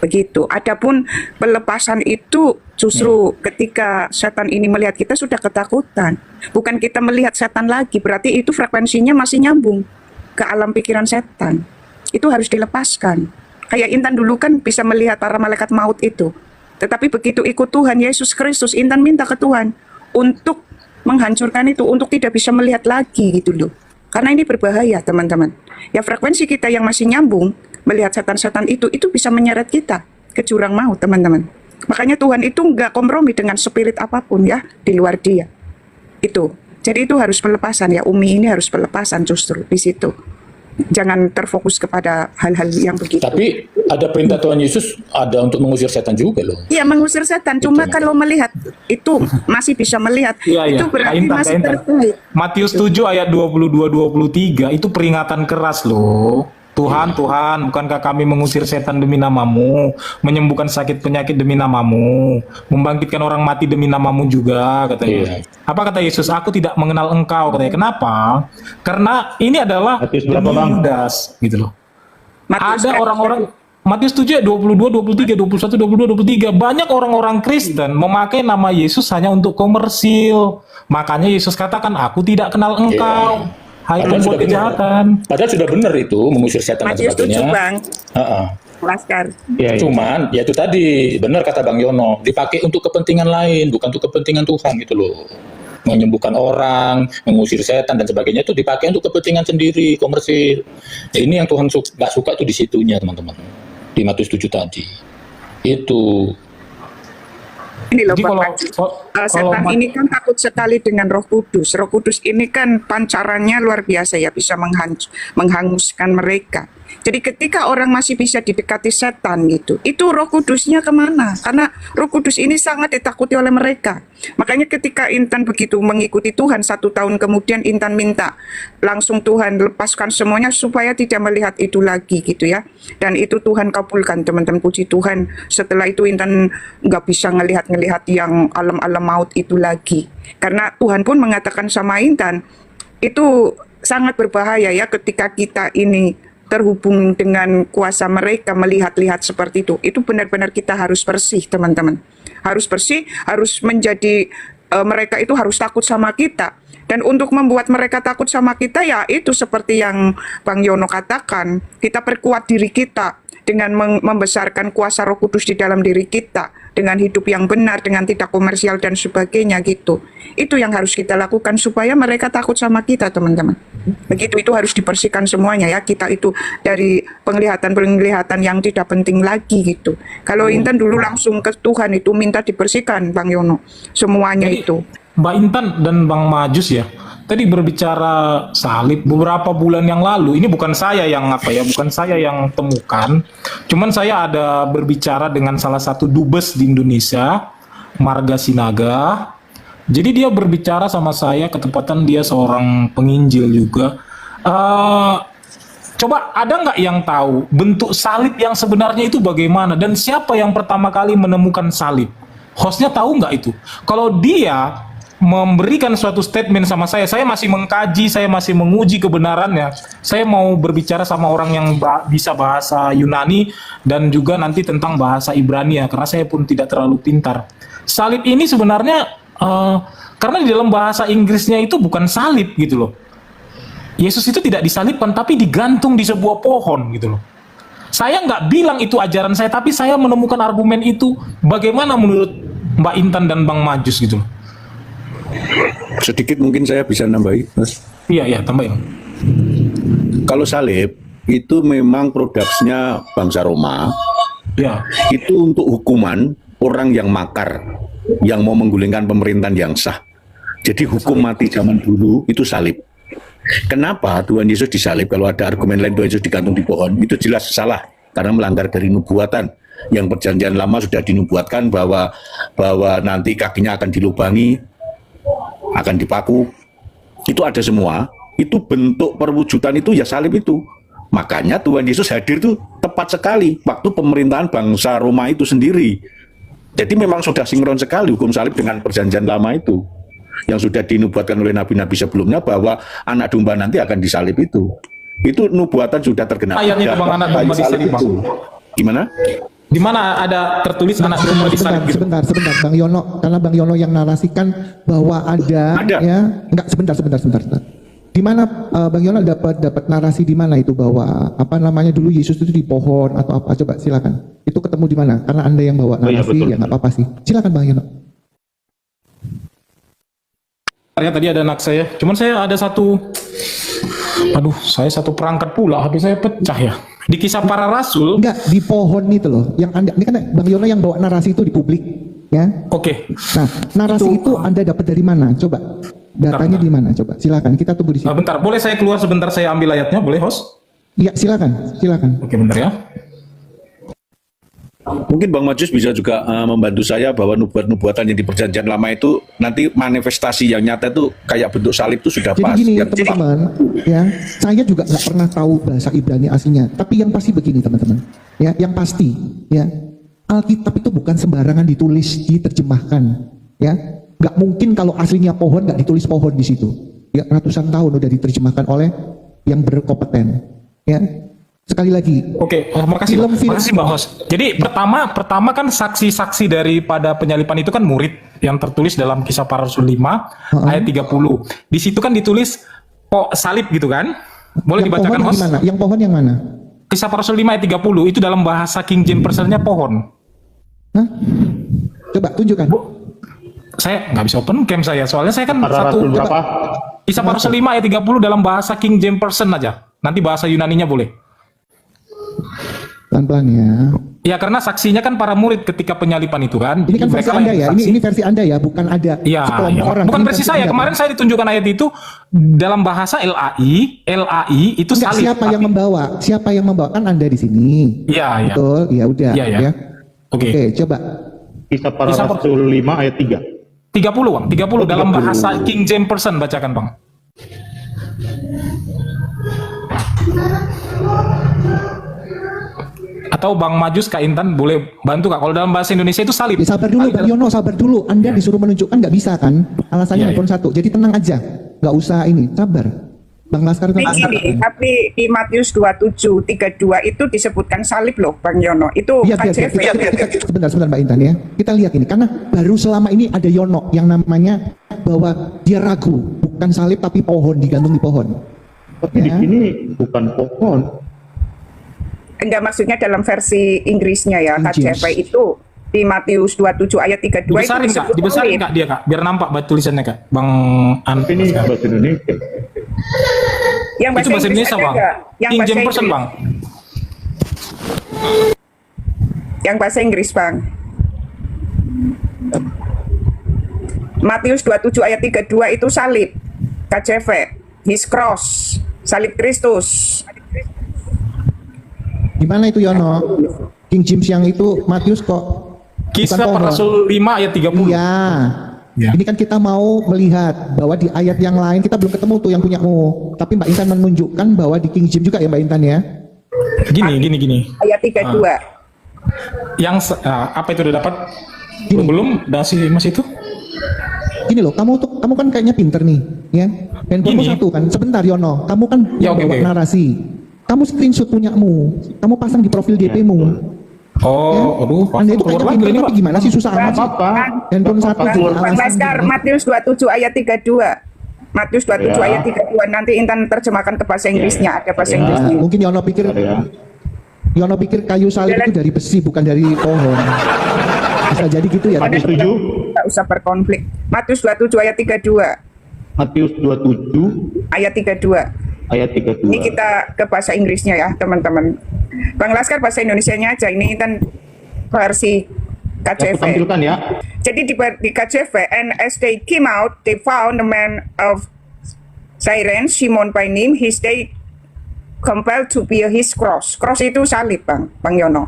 [SPEAKER 5] Begitu. Adapun pelepasan itu justru ketika setan ini melihat kita sudah ketakutan. Bukan kita melihat setan lagi, berarti itu frekuensinya masih nyambung ke alam pikiran setan. Itu harus dilepaskan. Kayak Intan dulu kan bisa melihat para malaikat maut itu. Tetapi begitu ikut Tuhan Yesus Kristus, Intan minta ke Tuhan untuk menghancurkan itu, untuk tidak bisa melihat lagi gitu loh. Karena ini berbahaya, teman-teman. Ya frekuensi kita yang masih nyambung melihat setan-setan itu bisa menyeret kita ke jurang maut, teman-teman. Makanya Tuhan itu nggak kompromi dengan spirit apapun ya di luar dia. Itu. Jadi itu harus pelepasan ya, Umi, ini harus pelepasan justru di situ. Jangan terfokus kepada hal-hal yang begitu.
[SPEAKER 2] Tapi ada perintah Tuhan Yesus ada untuk mengusir setan juga loh.
[SPEAKER 5] Iya, mengusir setan. Cuma kalau melihat itu masih bisa melihat.
[SPEAKER 1] Iya,
[SPEAKER 5] Itu berarti
[SPEAKER 1] Intan,
[SPEAKER 5] masih
[SPEAKER 1] Intan.
[SPEAKER 5] terkait.
[SPEAKER 1] Matius 7 ayat 22-23 itu peringatan keras loh. Tuhan, Tuhan, bukankah kami mengusir setan demi namamu, menyembuhkan sakit penyakit demi namamu, membangkitkan orang mati demi namamu juga, katanya.
[SPEAKER 2] Iya.
[SPEAKER 1] Apa kata Yesus? Aku tidak mengenal engkau, katanya. Kenapa? Karena ini adalah
[SPEAKER 4] Matius berapa,
[SPEAKER 1] demi
[SPEAKER 4] Bang?
[SPEAKER 1] Yudas, gitu loh.
[SPEAKER 5] Matius
[SPEAKER 1] Ada
[SPEAKER 5] berapa?
[SPEAKER 1] orang-orang Matius 7 ayat 22, 23, 21, 22, 23. Banyak orang-orang Kristen memakai nama Yesus hanya untuk komersil. Makanya Yesus katakan, aku tidak kenal engkau. Hai
[SPEAKER 2] Padahal
[SPEAKER 1] pembuat
[SPEAKER 2] sudah benar.
[SPEAKER 1] kejahatan.
[SPEAKER 2] Padahal sudah benar itu mengusir setan dan
[SPEAKER 5] Matius 7,
[SPEAKER 2] sebagainya.
[SPEAKER 5] Bang.
[SPEAKER 2] Heeh.
[SPEAKER 5] Laskar.
[SPEAKER 4] Iya, iya.
[SPEAKER 2] Cuman ya itu tadi benar kata Bang Yono, dipakai untuk kepentingan lain, bukan untuk kepentingan Tuhan gitu loh. Menyembuhkan orang, mengusir setan dan sebagainya itu dipakai untuk kepentingan sendiri, komersil. Ya, ini yang Tuhan nggak suka itu di situnya, teman-teman. Di Matius 7 tadi. Itu.
[SPEAKER 5] Ini loh
[SPEAKER 1] Jadi
[SPEAKER 5] Bang
[SPEAKER 1] kalau-
[SPEAKER 5] Haji.
[SPEAKER 1] kalau
[SPEAKER 5] Setan
[SPEAKER 1] mat-
[SPEAKER 5] ini kan takut sekali dengan Roh Kudus. Roh Kudus ini kan pancarannya luar biasa ya, bisa menghanguskan mereka. Jadi ketika orang masih bisa didekati setan gitu, itu Roh Kudusnya kemana? Karena Roh Kudus ini sangat ditakuti oleh mereka. Makanya ketika Intan begitu mengikuti Tuhan 1 tahun kemudian, Intan minta langsung Tuhan lepaskan semuanya supaya tidak melihat itu lagi gitu ya. Dan itu Tuhan kabulkan, teman-teman, puji Tuhan. Setelah itu Intan nggak bisa ngelihat yang alam-alam maut itu lagi. Karena Tuhan pun mengatakan sama Intan, itu sangat berbahaya ya ketika kita ini terhubung dengan kuasa mereka, melihat-lihat seperti itu. Itu benar-benar kita harus bersih, teman-teman. Harus bersih, harus menjadi mereka itu harus takut sama kita. Dan untuk membuat mereka takut sama kita ya itu seperti yang Bang Yono katakan, kita perkuat diri kita dengan membesarkan kuasa Roh Kudus di dalam diri kita, dengan hidup yang benar, dengan tidak komersial dan sebagainya gitu. Itu yang harus kita lakukan supaya mereka takut sama kita, teman-teman. Begitu, itu harus dibersihkan semuanya ya, kita itu dari penglihatan-penglihatan yang tidak penting lagi gitu. Kalau Intan dulu langsung ke Tuhan itu minta dibersihkan, Bang Yono, semuanya
[SPEAKER 1] Jadi,
[SPEAKER 5] itu.
[SPEAKER 1] Mbak Intan dan Bang Majus ya, tadi berbicara salib beberapa bulan yang lalu. Ini bukan saya yang bukan saya yang temukan. Cuman saya ada berbicara dengan salah satu dubes di Indonesia, Marga Sinaga. Jadi dia berbicara sama saya, ketepatan dia seorang penginjil juga. Coba ada nggak yang tahu bentuk salib yang sebenarnya itu bagaimana dan siapa yang pertama kali menemukan salib? Hostnya tahu nggak itu? Kalau dia memberikan suatu statement sama saya masih mengkaji, saya masih menguji kebenarannya. Saya mau berbicara sama orang yang bisa bahasa Yunani dan juga nanti tentang bahasa Ibrani ya, karena saya pun tidak terlalu pintar. Salib ini sebenarnya karena di dalam bahasa Inggrisnya itu bukan salib gitu loh. Yesus itu tidak disalibkan tapi digantung di sebuah pohon gitu loh. Saya nggak bilang itu ajaran saya, tapi saya menemukan argumen itu. Bagaimana menurut Mbak Intan dan Bang Majus gitu loh?
[SPEAKER 6] Sedikit mungkin saya bisa nambahin, Mas.
[SPEAKER 1] Iya, tambahin.
[SPEAKER 6] Kalau salib itu memang produksinya bangsa Roma.
[SPEAKER 1] Ya,
[SPEAKER 6] Itu untuk hukuman orang yang makar, yang mau menggulingkan pemerintahan yang sah. Jadi hukum mati zaman dulu itu salib. Kenapa Tuhan Yesus disalib? Kalau ada argumen lain Tuhan Yesus digantung di pohon, itu jelas salah karena melanggar dari nubuatan. Yang perjanjian lama sudah dinubuatkan bahwa nanti kakinya akan dilubangi, akan dipaku. Itu ada semua. Itu bentuk perwujudan itu ya salib itu. Makanya Tuhan Yesus hadir itu tepat sekali waktu pemerintahan bangsa Roma itu sendiri. Jadi memang sudah sinkron sekali hukum salib dengan perjanjian lama itu. Yang sudah dinubuatkan oleh nabi-nabi sebelumnya bahwa anak domba nanti akan disalib itu. Itu nubuatan sudah tergenap.
[SPEAKER 1] Ayatnya itu, Bang, anak domba disalib, Bang.
[SPEAKER 6] Gimana?
[SPEAKER 1] di mana ada tertulis anak domba disalib gitu?
[SPEAKER 3] Sebentar, Bang Yono, karena Bang Yono yang narasikan bahwa ada. Ya, enggak, sebentar. Di mana Bang Yono dapat narasi di mana itu bahwa apa namanya dulu Yesus itu di pohon atau apa? Coba silakan. Itu ketemu di mana? Karena Anda yang bawa narasi,
[SPEAKER 4] betul.
[SPEAKER 3] ya nggak apa-apa sih. Silakan Bang Yono.
[SPEAKER 1] Ya, tadi ada anak saya, cuman saya ada satu perangkat pula, HP saya pecah ya. Di Kisah Para Rasul.
[SPEAKER 3] Enggak, di pohon itu loh. Yang Anda, ini kan Bang Yono yang bawa narasi itu di publik, ya.
[SPEAKER 1] Oke.
[SPEAKER 3] Nah, narasi itu Anda dapat dari mana? Coba. Datanya di mana? Coba silakan, kita tunggu di sini.
[SPEAKER 1] Bentar, boleh saya keluar sebentar, saya ambil ayatnya, boleh host?
[SPEAKER 3] Iya, silakan, silakan.
[SPEAKER 1] Oke, bentar ya.
[SPEAKER 6] Mungkin Bang Majus bisa juga membantu saya bahwa nubuatan yang di perjanjian lama itu nanti manifestasi yang nyata itu kayak bentuk salib itu sudah
[SPEAKER 3] Jadi
[SPEAKER 6] pas.
[SPEAKER 3] gini
[SPEAKER 6] Yang
[SPEAKER 3] teman-teman, ya, saya juga nggak pernah tahu bahasa Ibrani aslinya. Tapi yang pasti begini teman-teman, ya, yang pasti, ya, Alkitab itu bukan sembarangan ditulis, diterjemahkan, ya. Nggak mungkin kalau aslinya pohon nggak ditulis pohon di situ. Ya, ratusan tahun udah diterjemahkan oleh yang berkompeten, ya. Sekali lagi,
[SPEAKER 1] Oke, makasih, makasih Bang Host. Jadi pertama kan saksi-saksi daripada penyalipan itu kan murid yang tertulis dalam Kisah Para Rasul 5 ayat 30. Di situ kan ditulis salib gitu kan? Boleh
[SPEAKER 3] yang
[SPEAKER 1] dibacakan
[SPEAKER 3] pohon
[SPEAKER 1] Host?
[SPEAKER 3] gimana? Yang pohon yang mana?
[SPEAKER 1] Kisah Para Rasul 5 ayat 30 itu dalam bahasa King James Version-nya pohon.
[SPEAKER 3] Hah? Coba tunjukkan.
[SPEAKER 1] Saya nggak bisa open cam saya, soalnya saya kan
[SPEAKER 4] Para
[SPEAKER 1] satu
[SPEAKER 4] Rasul berapa?
[SPEAKER 1] Kisah Para Rasul 5 ayat 30 dalam bahasa King James Version aja. Nanti bahasa Yunaninya boleh.
[SPEAKER 3] Pelan-pelan ya.
[SPEAKER 1] Ya karena saksinya kan para murid ketika penyalipan itu kan.
[SPEAKER 3] Ini kan
[SPEAKER 1] Jadi
[SPEAKER 3] versi
[SPEAKER 1] mereka
[SPEAKER 3] Anda
[SPEAKER 1] yang
[SPEAKER 3] ya.
[SPEAKER 1] saksi.
[SPEAKER 3] Ini versi Anda ya, bukan ada
[SPEAKER 1] Iya,
[SPEAKER 3] sekelompok
[SPEAKER 1] iya.
[SPEAKER 3] orang.
[SPEAKER 1] Bukan
[SPEAKER 3] Ini
[SPEAKER 1] versi saya.
[SPEAKER 3] Anda.
[SPEAKER 1] Kemarin saya ditunjukkan ayat itu dalam bahasa LAI itu
[SPEAKER 3] Enggak,
[SPEAKER 1] salib.
[SPEAKER 3] siapa yang membawa? Siapa yang membawa? Kan Anda di sini.
[SPEAKER 1] Iya, iya.
[SPEAKER 3] Betul. Ya udah.
[SPEAKER 1] Iya, iya.
[SPEAKER 3] Ya.
[SPEAKER 1] Oke.
[SPEAKER 3] Oke, coba.
[SPEAKER 4] Kisah Para
[SPEAKER 1] Kisah
[SPEAKER 4] Rasul 5 ayat 3.
[SPEAKER 1] 30 Bang, 30 dalam
[SPEAKER 4] 30.
[SPEAKER 1] bahasa King James Version bacakan Bang. Atau Bang Majus Kak Intan boleh bantu Kak. Kalau dalam bahasa Indonesia itu salib.
[SPEAKER 3] Ya, sabar dulu, Bang Yono, sabar dulu. Anda disuruh menunjukkan nggak bisa kan? Alasannya
[SPEAKER 1] Iya,
[SPEAKER 3] handphone satu. Jadi tenang aja. Nggak usah ini. Sabar. Bang Laskar tenang.
[SPEAKER 5] Tapi di Matius 27, 32 itu disebutkan salib loh Bang Yono. Itu
[SPEAKER 3] Biar,
[SPEAKER 5] KJV.
[SPEAKER 3] sebentar Mbak Intan ya. Kita lihat ini. Karena baru selama ini ada Yono yang namanya bahwa dia ragu. Bukan salib tapi pohon, digantung di pohon.
[SPEAKER 4] Tapi di
[SPEAKER 3] Ya.
[SPEAKER 4] sini bukan pohon.
[SPEAKER 5] Enggak, maksudnya dalam versi Inggrisnya ya,
[SPEAKER 3] King James.
[SPEAKER 5] KJV itu di Matius 27 ayat 32
[SPEAKER 1] Dibesarin
[SPEAKER 5] itu
[SPEAKER 1] Kak,
[SPEAKER 5] disebut
[SPEAKER 1] dibesarin
[SPEAKER 5] salib.
[SPEAKER 1] Kak dia Kak. Biar nampak tulisannya Kak. Bang
[SPEAKER 4] Ini bahasa Indonesia.
[SPEAKER 5] Yang
[SPEAKER 1] Itu bahasa Indonesia
[SPEAKER 5] ada
[SPEAKER 1] Bang.
[SPEAKER 5] nggak? Yang
[SPEAKER 1] King
[SPEAKER 5] bahasa
[SPEAKER 1] James Version
[SPEAKER 5] Inggris.
[SPEAKER 1] Bang.
[SPEAKER 5] Yang bahasa Inggris Bang. Matius 27 ayat 32 itu salib. KJV, His cross, salib Kristus.
[SPEAKER 3] Gimana itu Yono? King James yang itu Matius kok
[SPEAKER 1] Kisah
[SPEAKER 3] bukan
[SPEAKER 1] Para
[SPEAKER 3] pohon.
[SPEAKER 1] Rasul 5 ayat 30.
[SPEAKER 3] Iya.
[SPEAKER 1] Ya.
[SPEAKER 3] Ini kan kita mau melihat bahwa di ayat yang lain kita belum ketemu tuh yang punyamu. Tapi Mbak Intan menunjukkan bahwa di King James juga ya Mbak Intan ya.
[SPEAKER 1] Gini.
[SPEAKER 5] Ayat 32.
[SPEAKER 1] Yang apa itu udah dapat?
[SPEAKER 3] Gini.
[SPEAKER 1] Belum masih itu?
[SPEAKER 3] Gini loh, kamu kan kayaknya pinter nih, ya. Handphonemu
[SPEAKER 1] Gini.
[SPEAKER 3] satu kan. Sebentar Yono, kamu kan
[SPEAKER 1] Ya,
[SPEAKER 3] yang
[SPEAKER 1] oke,
[SPEAKER 3] bawa
[SPEAKER 1] oke.
[SPEAKER 3] narasi. Kamu screenshot punyamu. Kamu pasang di profil DP-mu.
[SPEAKER 1] Oh, aduh,
[SPEAKER 3] Anda itu
[SPEAKER 1] keluar
[SPEAKER 3] kayaknya
[SPEAKER 1] lagi
[SPEAKER 3] pinter
[SPEAKER 1] ini,
[SPEAKER 3] tapi
[SPEAKER 1] Pak.
[SPEAKER 3] gimana sih susah amat sih.
[SPEAKER 4] Apa?
[SPEAKER 3] Handphone satu
[SPEAKER 4] Apa?
[SPEAKER 3] jadi
[SPEAKER 5] Bang
[SPEAKER 3] alasan
[SPEAKER 5] Laskar,
[SPEAKER 3] gini.
[SPEAKER 5] Matius 27 ayat 32. Matius 27
[SPEAKER 4] Ya.
[SPEAKER 5] ayat 32. Nanti Intan terjemahkan ke bahasa Inggrisnya. Ada bahasa
[SPEAKER 4] Ya.
[SPEAKER 5] Inggrisnya.
[SPEAKER 3] Nah, mungkin Yono pikir kayu salib itu dari besi bukan dari pohon. Bisa jadi gitu ya.
[SPEAKER 4] Matius
[SPEAKER 3] Tapi
[SPEAKER 4] 7.
[SPEAKER 5] Nggak usah berkonflik. Matius 27 ayat 32.
[SPEAKER 4] Matius 27
[SPEAKER 5] Ayat 32.
[SPEAKER 4] ayat 32.
[SPEAKER 5] Ini kita ke bahasa Inggrisnya ya teman-teman. Bang Laskar bahasa Indonesianya aja. Ini Intan versi
[SPEAKER 4] Aku
[SPEAKER 5] KJV.
[SPEAKER 4] tampilkan ya.
[SPEAKER 5] Jadi di KJV, and as they came out, they found the man of Cyrene, Simon by name, his they compelled to bear his cross. Cross itu salib, Bang Yono.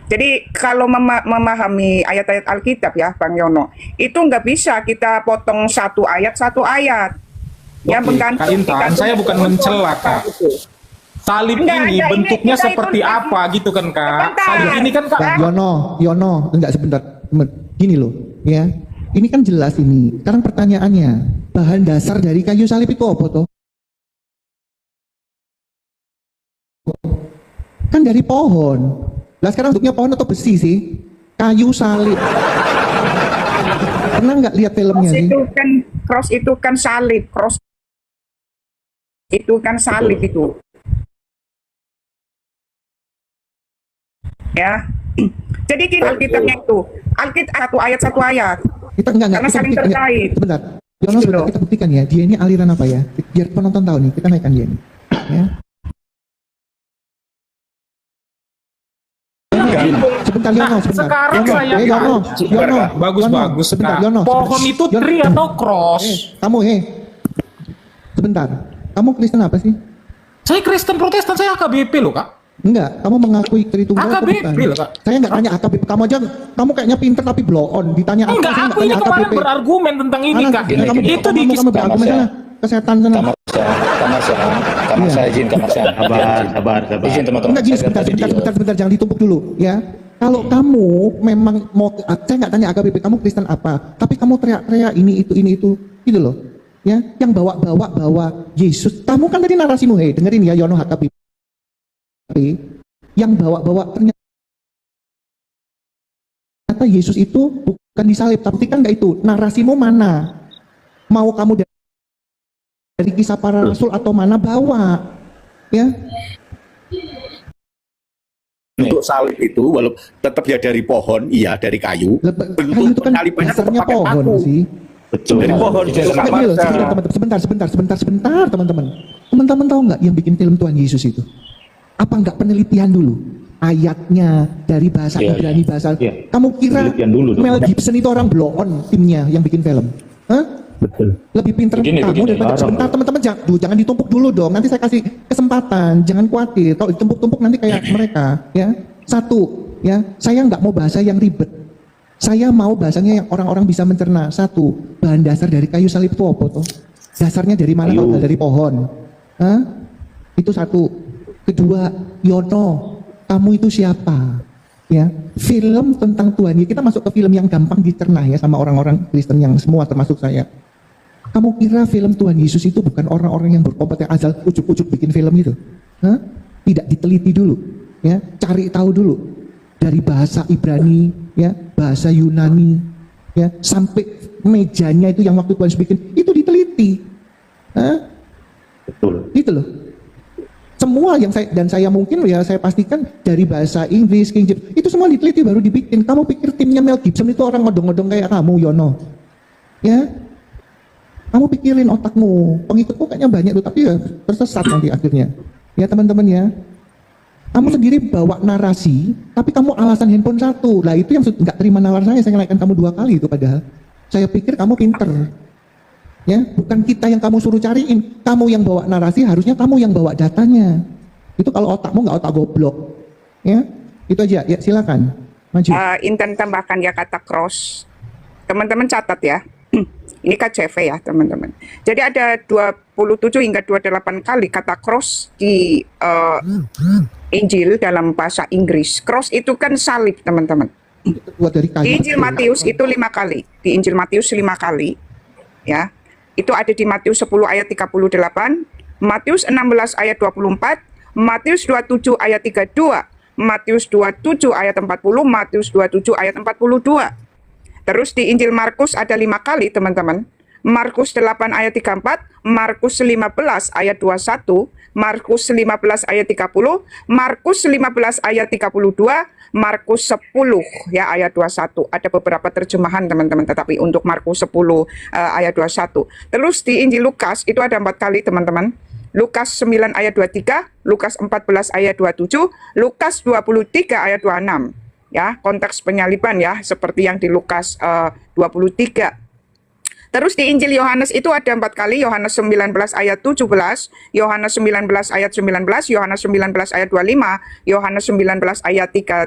[SPEAKER 5] Jadi kalau memahami ayat-ayat Alkitab ya, Bang Yono, itu nggak bisa kita potong satu ayat. Yang
[SPEAKER 1] Oke,
[SPEAKER 5] menggantung
[SPEAKER 1] Kak Intan, saya bukan mencela, Kak. Salib
[SPEAKER 5] Enggak,
[SPEAKER 1] ini
[SPEAKER 5] enggak,
[SPEAKER 1] bentuknya
[SPEAKER 5] kita
[SPEAKER 1] seperti
[SPEAKER 5] itu-
[SPEAKER 1] apa gitu kan Kak?
[SPEAKER 5] Sebentar.
[SPEAKER 1] Salib ini kan Kak.
[SPEAKER 3] Bang Yono, enggak sebentar. Gini loh, ya. Ini kan jelas ini. Sekarang pertanyaannya, bahan dasar dari kayu salib itu apa toh? Kan dari pohon. Lah sekarang bentuknya pohon atau besi sih? Kayu salib. Pernah nggak lihat filmnya sih?
[SPEAKER 5] Cross itu kan salib. Cross itu kan salib itu. Ya. Jadi gini Alkitabnya itu. Alkitab satu ayat.
[SPEAKER 3] Kita enggak
[SPEAKER 5] Karena
[SPEAKER 3] kita
[SPEAKER 5] saling
[SPEAKER 3] buktikan,
[SPEAKER 5] terkait.
[SPEAKER 3] sebentar. Yono
[SPEAKER 5] Gitu
[SPEAKER 3] sebentar
[SPEAKER 5] loh.
[SPEAKER 3] kita buktikan ya. Dia ini aliran apa ya? Biar penonton tahu nih, kita naikkan dia nih. Ya. Sebentar Yono, sebentar.
[SPEAKER 1] sekarang
[SPEAKER 3] Yono,
[SPEAKER 1] saya
[SPEAKER 3] Yono,
[SPEAKER 1] tahu.
[SPEAKER 3] Yono,
[SPEAKER 1] Bagus,
[SPEAKER 3] Yono,
[SPEAKER 1] bagus
[SPEAKER 3] sebentar
[SPEAKER 1] Kak.
[SPEAKER 3] Yono.
[SPEAKER 1] Pohon
[SPEAKER 3] sebentar.
[SPEAKER 1] itu
[SPEAKER 3] Yono,
[SPEAKER 1] tree atau cross?
[SPEAKER 3] kamu sebentar. Kamu Kristen apa sih?
[SPEAKER 1] Saya Kristen Protestan, saya AKBP loh Kak.
[SPEAKER 3] Enggak, kamu mengakui Tritunggal atau
[SPEAKER 1] AKBP
[SPEAKER 3] bukan?
[SPEAKER 1] loh, Kak.
[SPEAKER 3] Saya enggak tanya AKBP, kamu aja, kamu kayaknya pinter tapi blow on. Ditanya apa,
[SPEAKER 1] Enggak,
[SPEAKER 3] saya
[SPEAKER 1] aku ini kemarin berargumen tentang ini
[SPEAKER 3] Mana,
[SPEAKER 1] Kak.
[SPEAKER 3] kamu,
[SPEAKER 1] Itu di
[SPEAKER 3] kamu berargumen sana, kesehatan sana.
[SPEAKER 2] kamar saya izin kamar saya.
[SPEAKER 4] Sabar.
[SPEAKER 2] Izin teman-teman.
[SPEAKER 3] Enggak gini,
[SPEAKER 2] Saya lihat tadi video.
[SPEAKER 3] sebentar, jangan ditumpuk dulu, ya. Kalau kamu memang mau, saya nggak tanya AKBP, kamu Kristen apa, tapi kamu teriak-teriak ini itu, gitu loh. Ya, yang bawa Yesus. Kamu kan tadi narasimu, dengerin ya, Yono HKBP. Yang bawa ternyata Yesus itu bukan disalib, tapi kan nggak itu. Narasimu mana? Mau kamu dari kisah para rasul atau mana bawa? Ya.
[SPEAKER 6] Untuk salib itu walaupun tetap ya dari pohon, iya dari kayu.
[SPEAKER 3] Kayu itu kan
[SPEAKER 6] Penalipannya
[SPEAKER 3] dasarnya
[SPEAKER 6] tetap pakai
[SPEAKER 3] pohon
[SPEAKER 6] paku.
[SPEAKER 3] sih.
[SPEAKER 4] Betul.
[SPEAKER 6] Dari pohon.
[SPEAKER 3] Gini loh, sebentar teman-teman. Teman-teman tahu nggak yang bikin film Tuhan Yesus itu? Apa nggak penelitian dulu? Ayatnya dari bahasa
[SPEAKER 2] Iya,
[SPEAKER 3] Ibrani bahasa.
[SPEAKER 4] Iya.
[SPEAKER 3] Kamu kira
[SPEAKER 4] Penelitian dulu dong.
[SPEAKER 3] Mel Gibson itu orang blow on timnya yang bikin film? Hah?
[SPEAKER 4] Betul.
[SPEAKER 3] Lebih pinter
[SPEAKER 2] Begini.
[SPEAKER 3] daripada sebentar teman-teman, jangan ditumpuk dulu dong. Nanti saya kasih kesempatan, jangan khawatir. Kalau ditumpuk-tumpuk nanti kayak mereka, ya. Satu, ya, saya nggak mau bahasa yang ribet. Saya mau bahasanya yang orang-orang bisa mencerna. Satu, bahan dasar dari kayu salib itu apa tuh? Dasarnya dari mana? Kalau nggak dari pohon? Hah? Itu satu. Kedua, Yono, kamu itu siapa? Ya, film tentang Tuhan. Kita masuk ke film yang gampang dicerna ya sama orang-orang Kristen yang semua termasuk saya. Kamu kira film Tuhan Yesus itu bukan orang-orang yang berkompeten asal ujuk-ujuk bikin film itu? Hah? Tidak diteliti dulu, ya, cari tahu dulu dari bahasa Ibrani, ya, bahasa Yunani, ya, sampai mejanya itu yang waktu Tuhan Yesus bikin itu diteliti, hah?
[SPEAKER 4] Betul.
[SPEAKER 3] Gitu loh. Semua yang saya mungkin ya saya pastikan dari bahasa Inggris, King James, itu semua diteliti baru dibikin. Kamu pikir timnya Mel Gibson itu orang ngodong-ngodong kayak kamu, Yono? Ya? Kamu pikirin otakmu, pengikutmu kayaknya banyak tuh, tapi ya tersesat nanti akhirnya. Ya teman-teman ya. Kamu sendiri bawa narasi, tapi kamu alasan handphone satu. Lah itu yang nggak terima nalar saya naikkan kamu 2 kali itu padahal. Saya pikir kamu pinter. Ya, bukan kita yang kamu suruh cariin, kamu yang bawa narasi, harusnya kamu yang bawa datanya. Itu kalau otakmu nggak otak goblok, ya, itu aja. Ya silakan, maju.
[SPEAKER 5] Intan tambahkan ya kata cross. Teman-teman catat ya. Ini KJV ya teman-teman. Jadi ada 27 hingga 28 kali kata cross di Injil dalam bahasa Inggris. Cross itu kan salib teman-teman.
[SPEAKER 3] Itu buat dari kayu.
[SPEAKER 5] Di Injil Matius itu 5 kali. Di Injil Matius 5 kali. Ya. Itu ada di Matius 10 ayat 38, Matius 16 ayat 24, Matius 27 ayat 32, Matius 27 ayat 40, Matius 27 ayat 42. Terus di Injil Markus ada 5 kali teman-teman. Markus 8 ayat 34, Markus 15 ayat 21, Markus 15 ayat 30, Markus 15 ayat 32, Markus 10 ya ayat 21. Ada beberapa terjemahan teman-teman, tetapi untuk Markus 10 ayat 21. Terus di Injil Lukas itu ada 4 kali teman-teman. Lukas 9 ayat 23, Lukas 14 ayat 27, Lukas 23 ayat 26. Ya, konteks penyaliban ya, seperti yang di Lukas 23. Terus di Injil Yohanes itu ada 4 kali, Yohanes 19 ayat 17, Yohanes 19 ayat 19, Yohanes 19 ayat 25, Yohanes 19 ayat 31.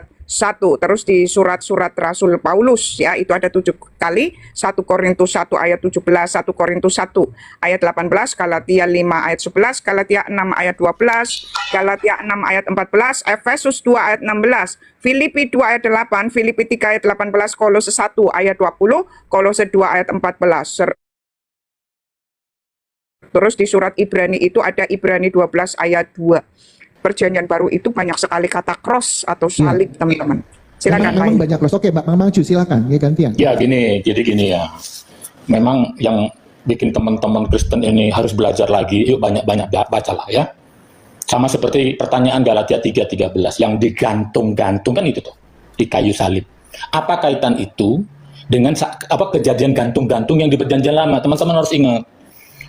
[SPEAKER 5] Terus di surat-surat Rasul Paulus ya, itu ada 7 kali, 1 Korintus 1 ayat 17, 1 Korintus 1 ayat 18, Galatia 5 ayat 11, Galatia 6 ayat 12, Galatia 6 ayat 14, Efesus 2 ayat 16, Filipi 2 ayat 8, Filipi 3 ayat 18, Kolose 1 ayat 20, Kolose 2 ayat 14. Terus di surat Ibrani itu ada Ibrani 12 ayat 2. Perjanjian baru itu banyak sekali kata cross atau salib teman-teman. Silakan.
[SPEAKER 3] Memang banyak cross. Oke, Mbak Maju silakan ya gantian.
[SPEAKER 2] Ya jadi gini ya. Memang yang bikin teman-teman Kristen ini harus belajar lagi, yuk banyak-banyak bacalah ya. Sama seperti pertanyaan Galatia 3:13 yang digantung-gantung kan itu tuh di kayu salib. Apa kaitan itu dengan kejadian gantung-gantung yang di Perjanjian Lama? Teman-teman harus ingat,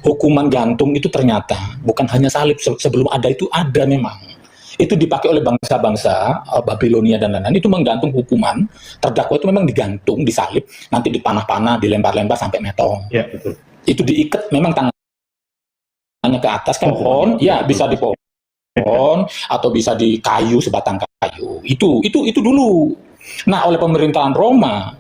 [SPEAKER 2] hukuman gantung itu ternyata bukan hanya salib, sebelum ada itu ada memang. Itu dipakai oleh bangsa-bangsa Babilonia dan lain-lain, itu menggantung hukuman. Terdakwa itu memang digantung, disalib, nanti dipanah-panah, dilempar-lempar sampai metong.
[SPEAKER 4] Ya, betul.
[SPEAKER 2] Itu diikat memang tangan hanya ke atas pohon, ya bisa di pohon atau bisa di kayu, sebatang kayu. Itu dulu. Nah, oleh pemerintahan Roma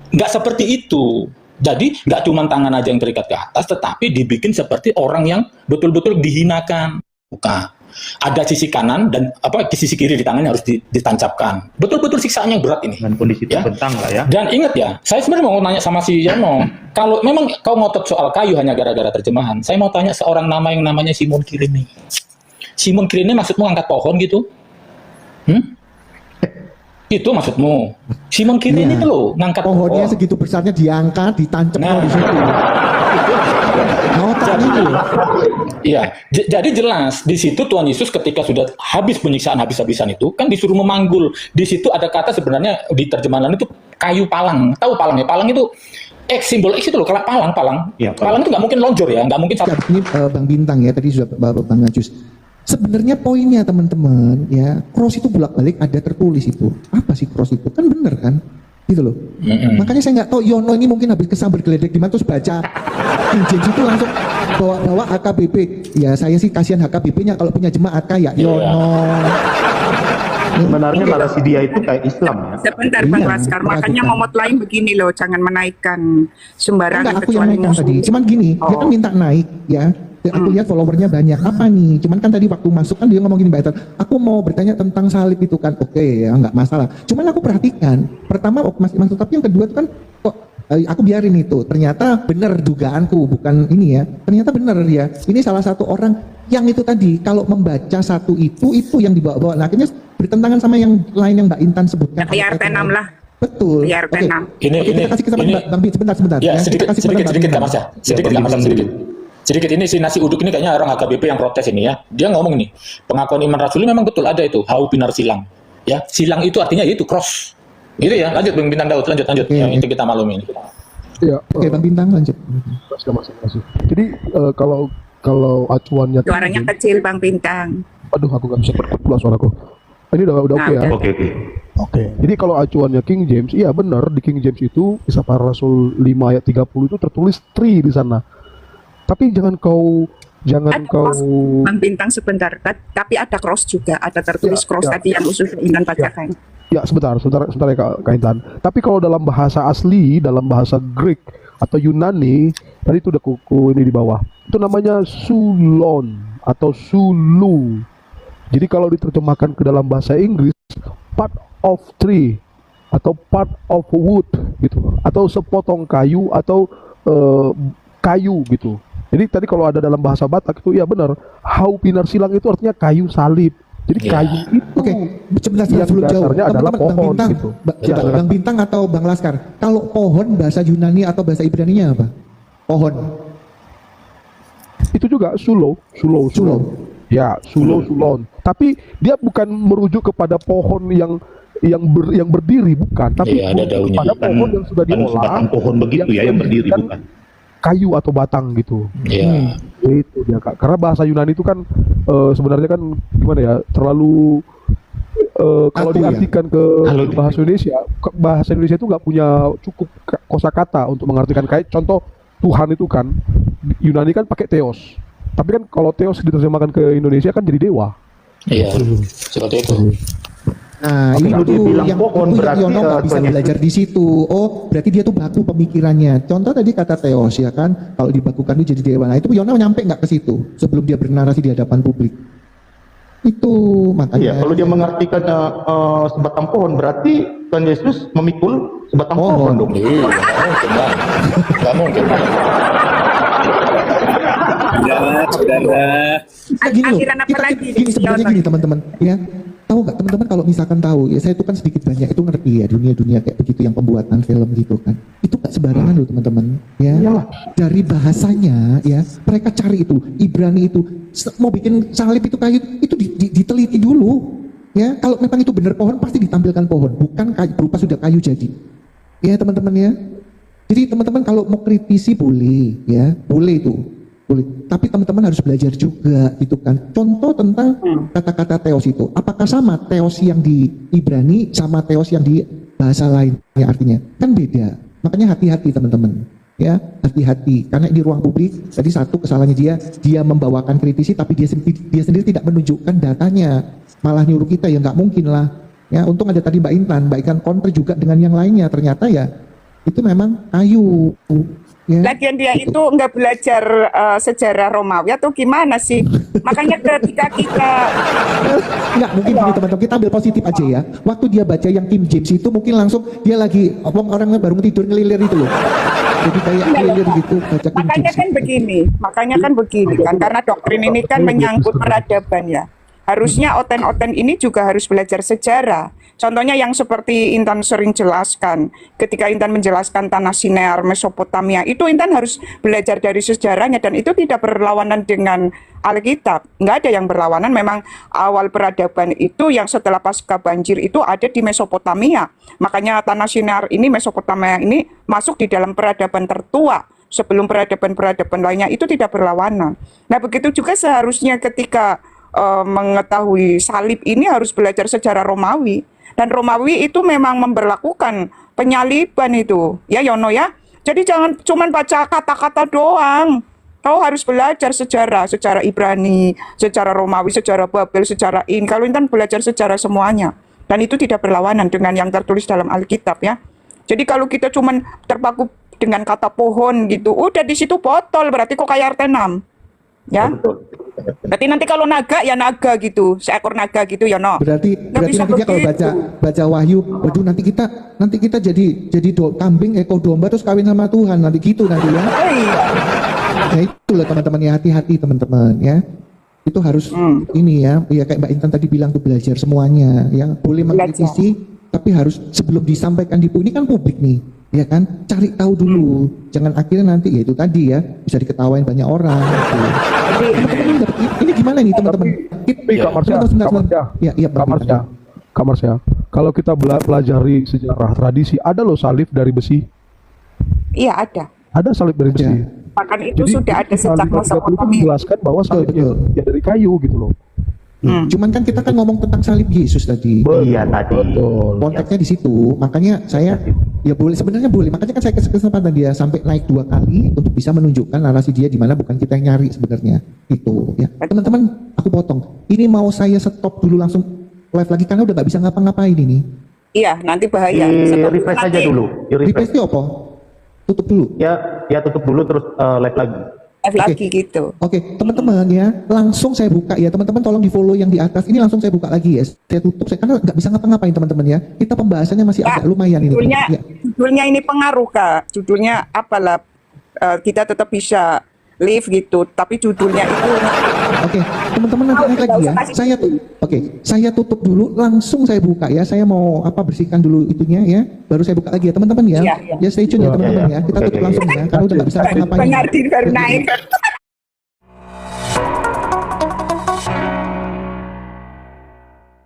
[SPEAKER 2] nggak seperti itu. Jadi nggak cuma tangan aja yang terikat ke atas, tetapi dibikin seperti orang yang betul-betul dihinakan. Bukan. Ada sisi kanan dan sisi kiri di tangannya harus ditancapkan. Betul-betul siksaan yang berat ini.
[SPEAKER 4] Dan kondisi terbentang lah ya.
[SPEAKER 2] Dan ingat ya, saya sebenarnya mau nanya sama si Yono, kalau memang kau ngotot soal kayu hanya gara-gara terjemahan, saya mau tanya seorang nama yang namanya Simon Kirene. Simon Kirene maksudmu angkat pohon gitu? Itu maksudmu? Simon Kirene
[SPEAKER 3] Iya.
[SPEAKER 2] itu loh, ngangkat
[SPEAKER 3] Pohonnya
[SPEAKER 2] pohon.
[SPEAKER 3] segitu besarnya diangkat, ditancap
[SPEAKER 2] Nah.
[SPEAKER 3] di situ. Ngotot itu.
[SPEAKER 2] Iya, jadi jelas di situ Tuhan Yesus ketika sudah habis penyiksaan habis-habisan itu kan disuruh memanggul. Di situ ada kata sebenarnya di terjemahan lain itu kayu palang. Tahu palang ya? Palang itu simbol X itu loh, kalau palang.
[SPEAKER 4] Iya,
[SPEAKER 2] Palang itu nggak mungkin lonjor ya, nggak mungkin satu.
[SPEAKER 3] Ya, ini Bang Bintang ya, tadi sudah Bang Najus. Sebenarnya poinnya teman-teman ya, cross itu bolak-balik ada tertulis itu. Apa sih cross itu? Kan bener kan? Gitu loh. Makanya saya nggak tahu Yono ini mungkin habis kesambar geledek di mana terus baca King James itu langsung bawa HKBP. Ya saya sih kasihan HKBP-nya kalau punya jemaat kayak Yono.
[SPEAKER 4] Sebenarnya narasi dia itu kayak Islam ya.
[SPEAKER 5] Sebentar Bang
[SPEAKER 3] Iya,
[SPEAKER 5] Laskar,
[SPEAKER 3] meragukan.
[SPEAKER 5] makanya momot lain begini loh, jangan menaikkan sembarangan
[SPEAKER 3] Enggak, aku yang
[SPEAKER 5] kecuali
[SPEAKER 3] naikkan
[SPEAKER 5] musuh.
[SPEAKER 3] tadi. Cuman gini, dia kan
[SPEAKER 5] Oh.
[SPEAKER 3] minta naik ya. Dan aku lihat followernya banyak. Apa nih? Cuman kan tadi waktu masuk kan dia ngomong gini, Mbak Ethan, aku mau bertanya tentang salib itu kan. Oke ya, nggak masalah. Cuman aku perhatikan, pertama masih masuk, tapi yang kedua itu kan kok aku biarin itu. Ternyata benar dugaanku, bukan ini ya. Ternyata benar ya. Ini salah satu orang yang itu tadi kalau membaca satu itu yang dibawa-bawa. Nah, akhirnya bertentangan sama yang lain yang Mbak Intan sebutkan.
[SPEAKER 5] Ya, PRT6 lah.
[SPEAKER 3] Betul.
[SPEAKER 5] PRT6.
[SPEAKER 3] Oke, kita kasih kesempatan Bang Bin, sebentar.
[SPEAKER 2] Ya,
[SPEAKER 3] Kita
[SPEAKER 2] sedikit,
[SPEAKER 3] kasih
[SPEAKER 2] sedikit,
[SPEAKER 3] kesempatan
[SPEAKER 2] sedikit,
[SPEAKER 3] Bang
[SPEAKER 2] Kak
[SPEAKER 3] Bin.
[SPEAKER 2] Mas ya. Sedikit, Kak Mas, sedikit. Sedikit ini si nasi uduk ini kayaknya orang HKBP yang protes ini ya. Dia ngomong nih, pengakuan iman rasuli memang betul ada itu, hau pinar silang. Ya, silang itu artinya yaitu cross. Gitu ya, lanjut Bang Bintang Daud, lanjut.
[SPEAKER 3] Oke,
[SPEAKER 2] Yang
[SPEAKER 3] oke.
[SPEAKER 2] itu kita maklumi ini.
[SPEAKER 7] Ya,
[SPEAKER 3] Oke, Bang Bintang lanjut.
[SPEAKER 7] masih. Jadi kalau acuannya
[SPEAKER 5] Suaranya kecil Bang Bintang.
[SPEAKER 7] aduh aku nggak bisa pula suaraku. Ini udah oke ya.
[SPEAKER 5] Nah,
[SPEAKER 4] Oke.
[SPEAKER 7] Oke. Jadi kalau acuannya King James, iya benar di King James itu Kisah Para Rasul 5 ayat 30 itu tertulis tree di sana. Tapi jangan kau
[SPEAKER 5] Cross, Bang Bintang sebentar, tapi ada cross juga, ada tertulis
[SPEAKER 7] Ya,
[SPEAKER 5] cross
[SPEAKER 7] ya.
[SPEAKER 5] tadi yang usul Intan bacakan.
[SPEAKER 7] Ya sebentar ya Kak Intan. Tapi kalau dalam bahasa asli, dalam bahasa Greek atau Yunani, tadi itu udah kuku ini di bawah. Itu namanya sulon atau sulu. Jadi kalau diterjemahkan ke dalam bahasa Inggris, part of tree atau part of wood gitu, atau sepotong kayu atau kayu gitu. Jadi tadi kalau ada dalam bahasa Batak itu ya benar, hau pinar silang itu artinya kayu salib. Jadi
[SPEAKER 2] Ya.
[SPEAKER 7] kayu itu
[SPEAKER 3] Oke, sebentar
[SPEAKER 7] yang
[SPEAKER 3] sebelum jauh.
[SPEAKER 7] dasarnya adalah
[SPEAKER 3] Teman-teman, Bang
[SPEAKER 7] pohon
[SPEAKER 3] Bintang,
[SPEAKER 7] gitu.
[SPEAKER 3] Coba, Bang Bintang atau Bang Laskar, kalau pohon bahasa Yunani atau bahasa Ibraninya apa? Pohon.
[SPEAKER 7] Itu juga sulo. Ya, sulon. Tapi dia bukan merujuk kepada pohon yang berdiri, bukan. Tapi
[SPEAKER 2] Iya, ada
[SPEAKER 7] merujuk
[SPEAKER 2] daunnya.
[SPEAKER 7] kepada pohon yang sudah
[SPEAKER 4] Bukan
[SPEAKER 7] diolah,
[SPEAKER 4] sebatang pohon begitu ya yang berdiri,
[SPEAKER 7] dijadikan
[SPEAKER 4] bukan.
[SPEAKER 7] kayu atau batang gitu.
[SPEAKER 2] Iya.
[SPEAKER 7] Itu dia Kak. Karena bahasa Yunani itu kan sebenarnya kan gimana ya, terlalu kalau
[SPEAKER 3] Aku ya?
[SPEAKER 7] diartikan ke bahasa Indonesia itu nggak punya cukup kosakata untuk mengartikan kayak contoh Tuhan itu kan Yunani kan pakai theos. Tapi kan kalau theos diterjemahkan ke Indonesia kan jadi dewa.
[SPEAKER 2] Iya. Seperti itu.
[SPEAKER 3] Nah,
[SPEAKER 4] Oke,
[SPEAKER 3] itu
[SPEAKER 4] kalau dia bilang
[SPEAKER 3] yang
[SPEAKER 4] pohon,
[SPEAKER 3] itu
[SPEAKER 4] berarti,
[SPEAKER 3] yang Yono nggak bisa
[SPEAKER 4] Tuhan Yesus-
[SPEAKER 3] belajar di situ. Oh, berarti dia tuh baku pemikirannya. Contoh tadi kata Theos ya kan, kalau dibakukan itu jadi dewa. Nah, itu Yono nyampe nggak ke situ sebelum dia bernarasi di hadapan publik. Itu makanya.
[SPEAKER 4] Iya, kalau dia mengartikan sebatang pohon, berarti Tuhan Yesus memikul sebatang
[SPEAKER 3] Pohon.
[SPEAKER 4] pohon dong.
[SPEAKER 2] Iya, nggak mungkin.
[SPEAKER 3] Gini loh,
[SPEAKER 5] Akhiran apa lagi?
[SPEAKER 3] gini sebenarnya
[SPEAKER 5] Yono?
[SPEAKER 3] gini teman-teman, ya. Tahu nggak teman-teman kalau misalkan tahu, ya saya itu kan sedikit banyak itu ngerti ya dunia kayak begitu yang pembuatan film gitu kan. Itu nggak sembarangan loh teman-teman, ya. Dari bahasanya ya, mereka cari itu Ibrani itu mau bikin salib itu kayu itu diteliti dulu. Ya, kalau memang itu benar pohon pasti ditampilkan pohon, bukan kayu berupa sudah kayu jadi. Ya teman-teman ya. Jadi teman-teman kalau mau kritisi boleh ya, boleh itu. Boleh. Tapi teman-teman harus belajar juga gitu kan. Contoh tentang kata-kata theos itu. Apakah sama theos yang di Ibrani sama theos yang di bahasa lain ya artinya? Kan beda. Makanya hati-hati teman-teman. ya hati-hati karena di ruang publik tadi satu kesalahannya dia membawakan kritisi tapi dia sendiri tidak menunjukkan datanya, malah nyuruh kita, ya nggak mungkin lah ya. Untung ada tadi Mbak Intan counter juga dengan yang lainnya, ternyata ya itu memang kayu ya.
[SPEAKER 5] Lagian dia itu nggak belajar sejarah Romawi atau gimana sih? Makanya ketika kita
[SPEAKER 3] Nggak mungkin gini teman-teman, kita ambil positif aja ya. Waktu dia baca yang King James itu mungkin langsung dia lagi orangnya baru tidur ngelilir itu loh. Jadi kayak ngelilir gitu baca King
[SPEAKER 5] makanya
[SPEAKER 3] James.
[SPEAKER 5] kan begini kan, karena doktrin ini kan menyangkut peradaban ya. Harusnya oten-oten ini juga harus belajar sejarah. Contohnya yang seperti Intan sering jelaskan, ketika Intan menjelaskan tanah Sinear, Mesopotamia, itu Intan harus belajar dari sejarahnya, dan itu tidak berlawanan dengan Alkitab. Nggak ada yang berlawanan, memang awal peradaban itu yang setelah pasca banjir itu ada di Mesopotamia. Makanya tanah Sinear ini, Mesopotamia ini masuk di dalam peradaban tertua. Sebelum peradaban-peradaban lainnya itu tidak berlawanan. Nah begitu juga seharusnya ketika mengetahui salib ini harus belajar sejarah Romawi. Dan Romawi itu memang memberlakukan penyaliban itu. Ya Yono ya. Jadi jangan cuman baca kata-kata doang. Kau harus belajar sejarah Ibrani, sejarah Romawi, sejarah Babel, sejarah ini. Kalau Intan belajar sejarah semuanya. Dan itu tidak berlawanan dengan yang tertulis dalam Alkitab ya. Jadi kalau kita cuman terpaku dengan kata pohon gitu, udah di situ botol, berarti kok kayak Artenam. Ya. Berarti nanti kalau naga ya naga gitu, seekor naga gitu ya no.
[SPEAKER 3] Berarti nanti dia kalau baca Wahyu, waduh nanti kita jadi kambing ekor domba terus kawin sama Tuhan nanti gitu nanti ya. Ya itulah teman-teman ya, hati-hati teman-teman ya. Itu harus ini ya kayak Mbak Intan tadi bilang tuh belajar semuanya ya. Boleh mengkritisi tapi harus sebelum disampaikan di ini kan publik nih. Ya kan, cari tahu dulu, jangan akhirnya nanti ya itu tadi ya bisa diketawain banyak orang. Gitu. Ini gimana nih teman-teman?
[SPEAKER 7] Kak Marsha, kalau kita pelajari sejarah tradisi, ada loh salib dari besi.
[SPEAKER 5] Iya ada.
[SPEAKER 7] Ada salib dari besi.
[SPEAKER 5] Bahkan itu sudah ada sejak
[SPEAKER 7] salib
[SPEAKER 5] masa
[SPEAKER 7] itu menjelaskan bahwa salibnya ya dari kayu gitu loh.
[SPEAKER 3] Cuman kan kita kan ngomong tentang salib Yesus tadi.
[SPEAKER 4] Iya tadi.
[SPEAKER 3] Konteksnya di situ, makanya saya ya boleh, sebenarnya boleh. Makanya kan saya kasih kesempatan dia sampai naik 2 kali untuk bisa menunjukkan narasi dia di mana bukan kita yang nyari sebenarnya. Itu ya. Teman-teman, aku potong. Ini mau saya stop dulu langsung live lagi karena udah nggak bisa ngapa-ngapain ini.
[SPEAKER 5] Iya, nanti bahaya.
[SPEAKER 4] Refresh aja dulu.
[SPEAKER 3] Refresh itu apa? Tutup dulu.
[SPEAKER 4] Ya tutup dulu terus live lagi.
[SPEAKER 5] Lagi gitu.
[SPEAKER 3] Oke, teman-teman ya, langsung saya buka ya. Teman-teman tolong di follow yang di atas. Ini langsung saya buka lagi ya. Saya tutup, karena nggak bisa ngapa-ngapain teman-teman ya. Kita pembahasannya masih agak lumayan ini.
[SPEAKER 5] Judulnya ini pengaruh Kak. Judulnya apalah, kita tetap bisa live gitu. Tapi judulnya itu.
[SPEAKER 3] Oke, teman-teman nanti naik lagi ya. Saya tutup dulu, langsung saya buka ya. Saya mau bersihkan dulu itunya ya. Baru saya buka lagi ya teman-teman ya. Ya stay tune ya teman-teman ya. Kita tutup langsung ya. Karena udah nggak bisa ngapa-ngapain.
[SPEAKER 5] Bernardin baru naik.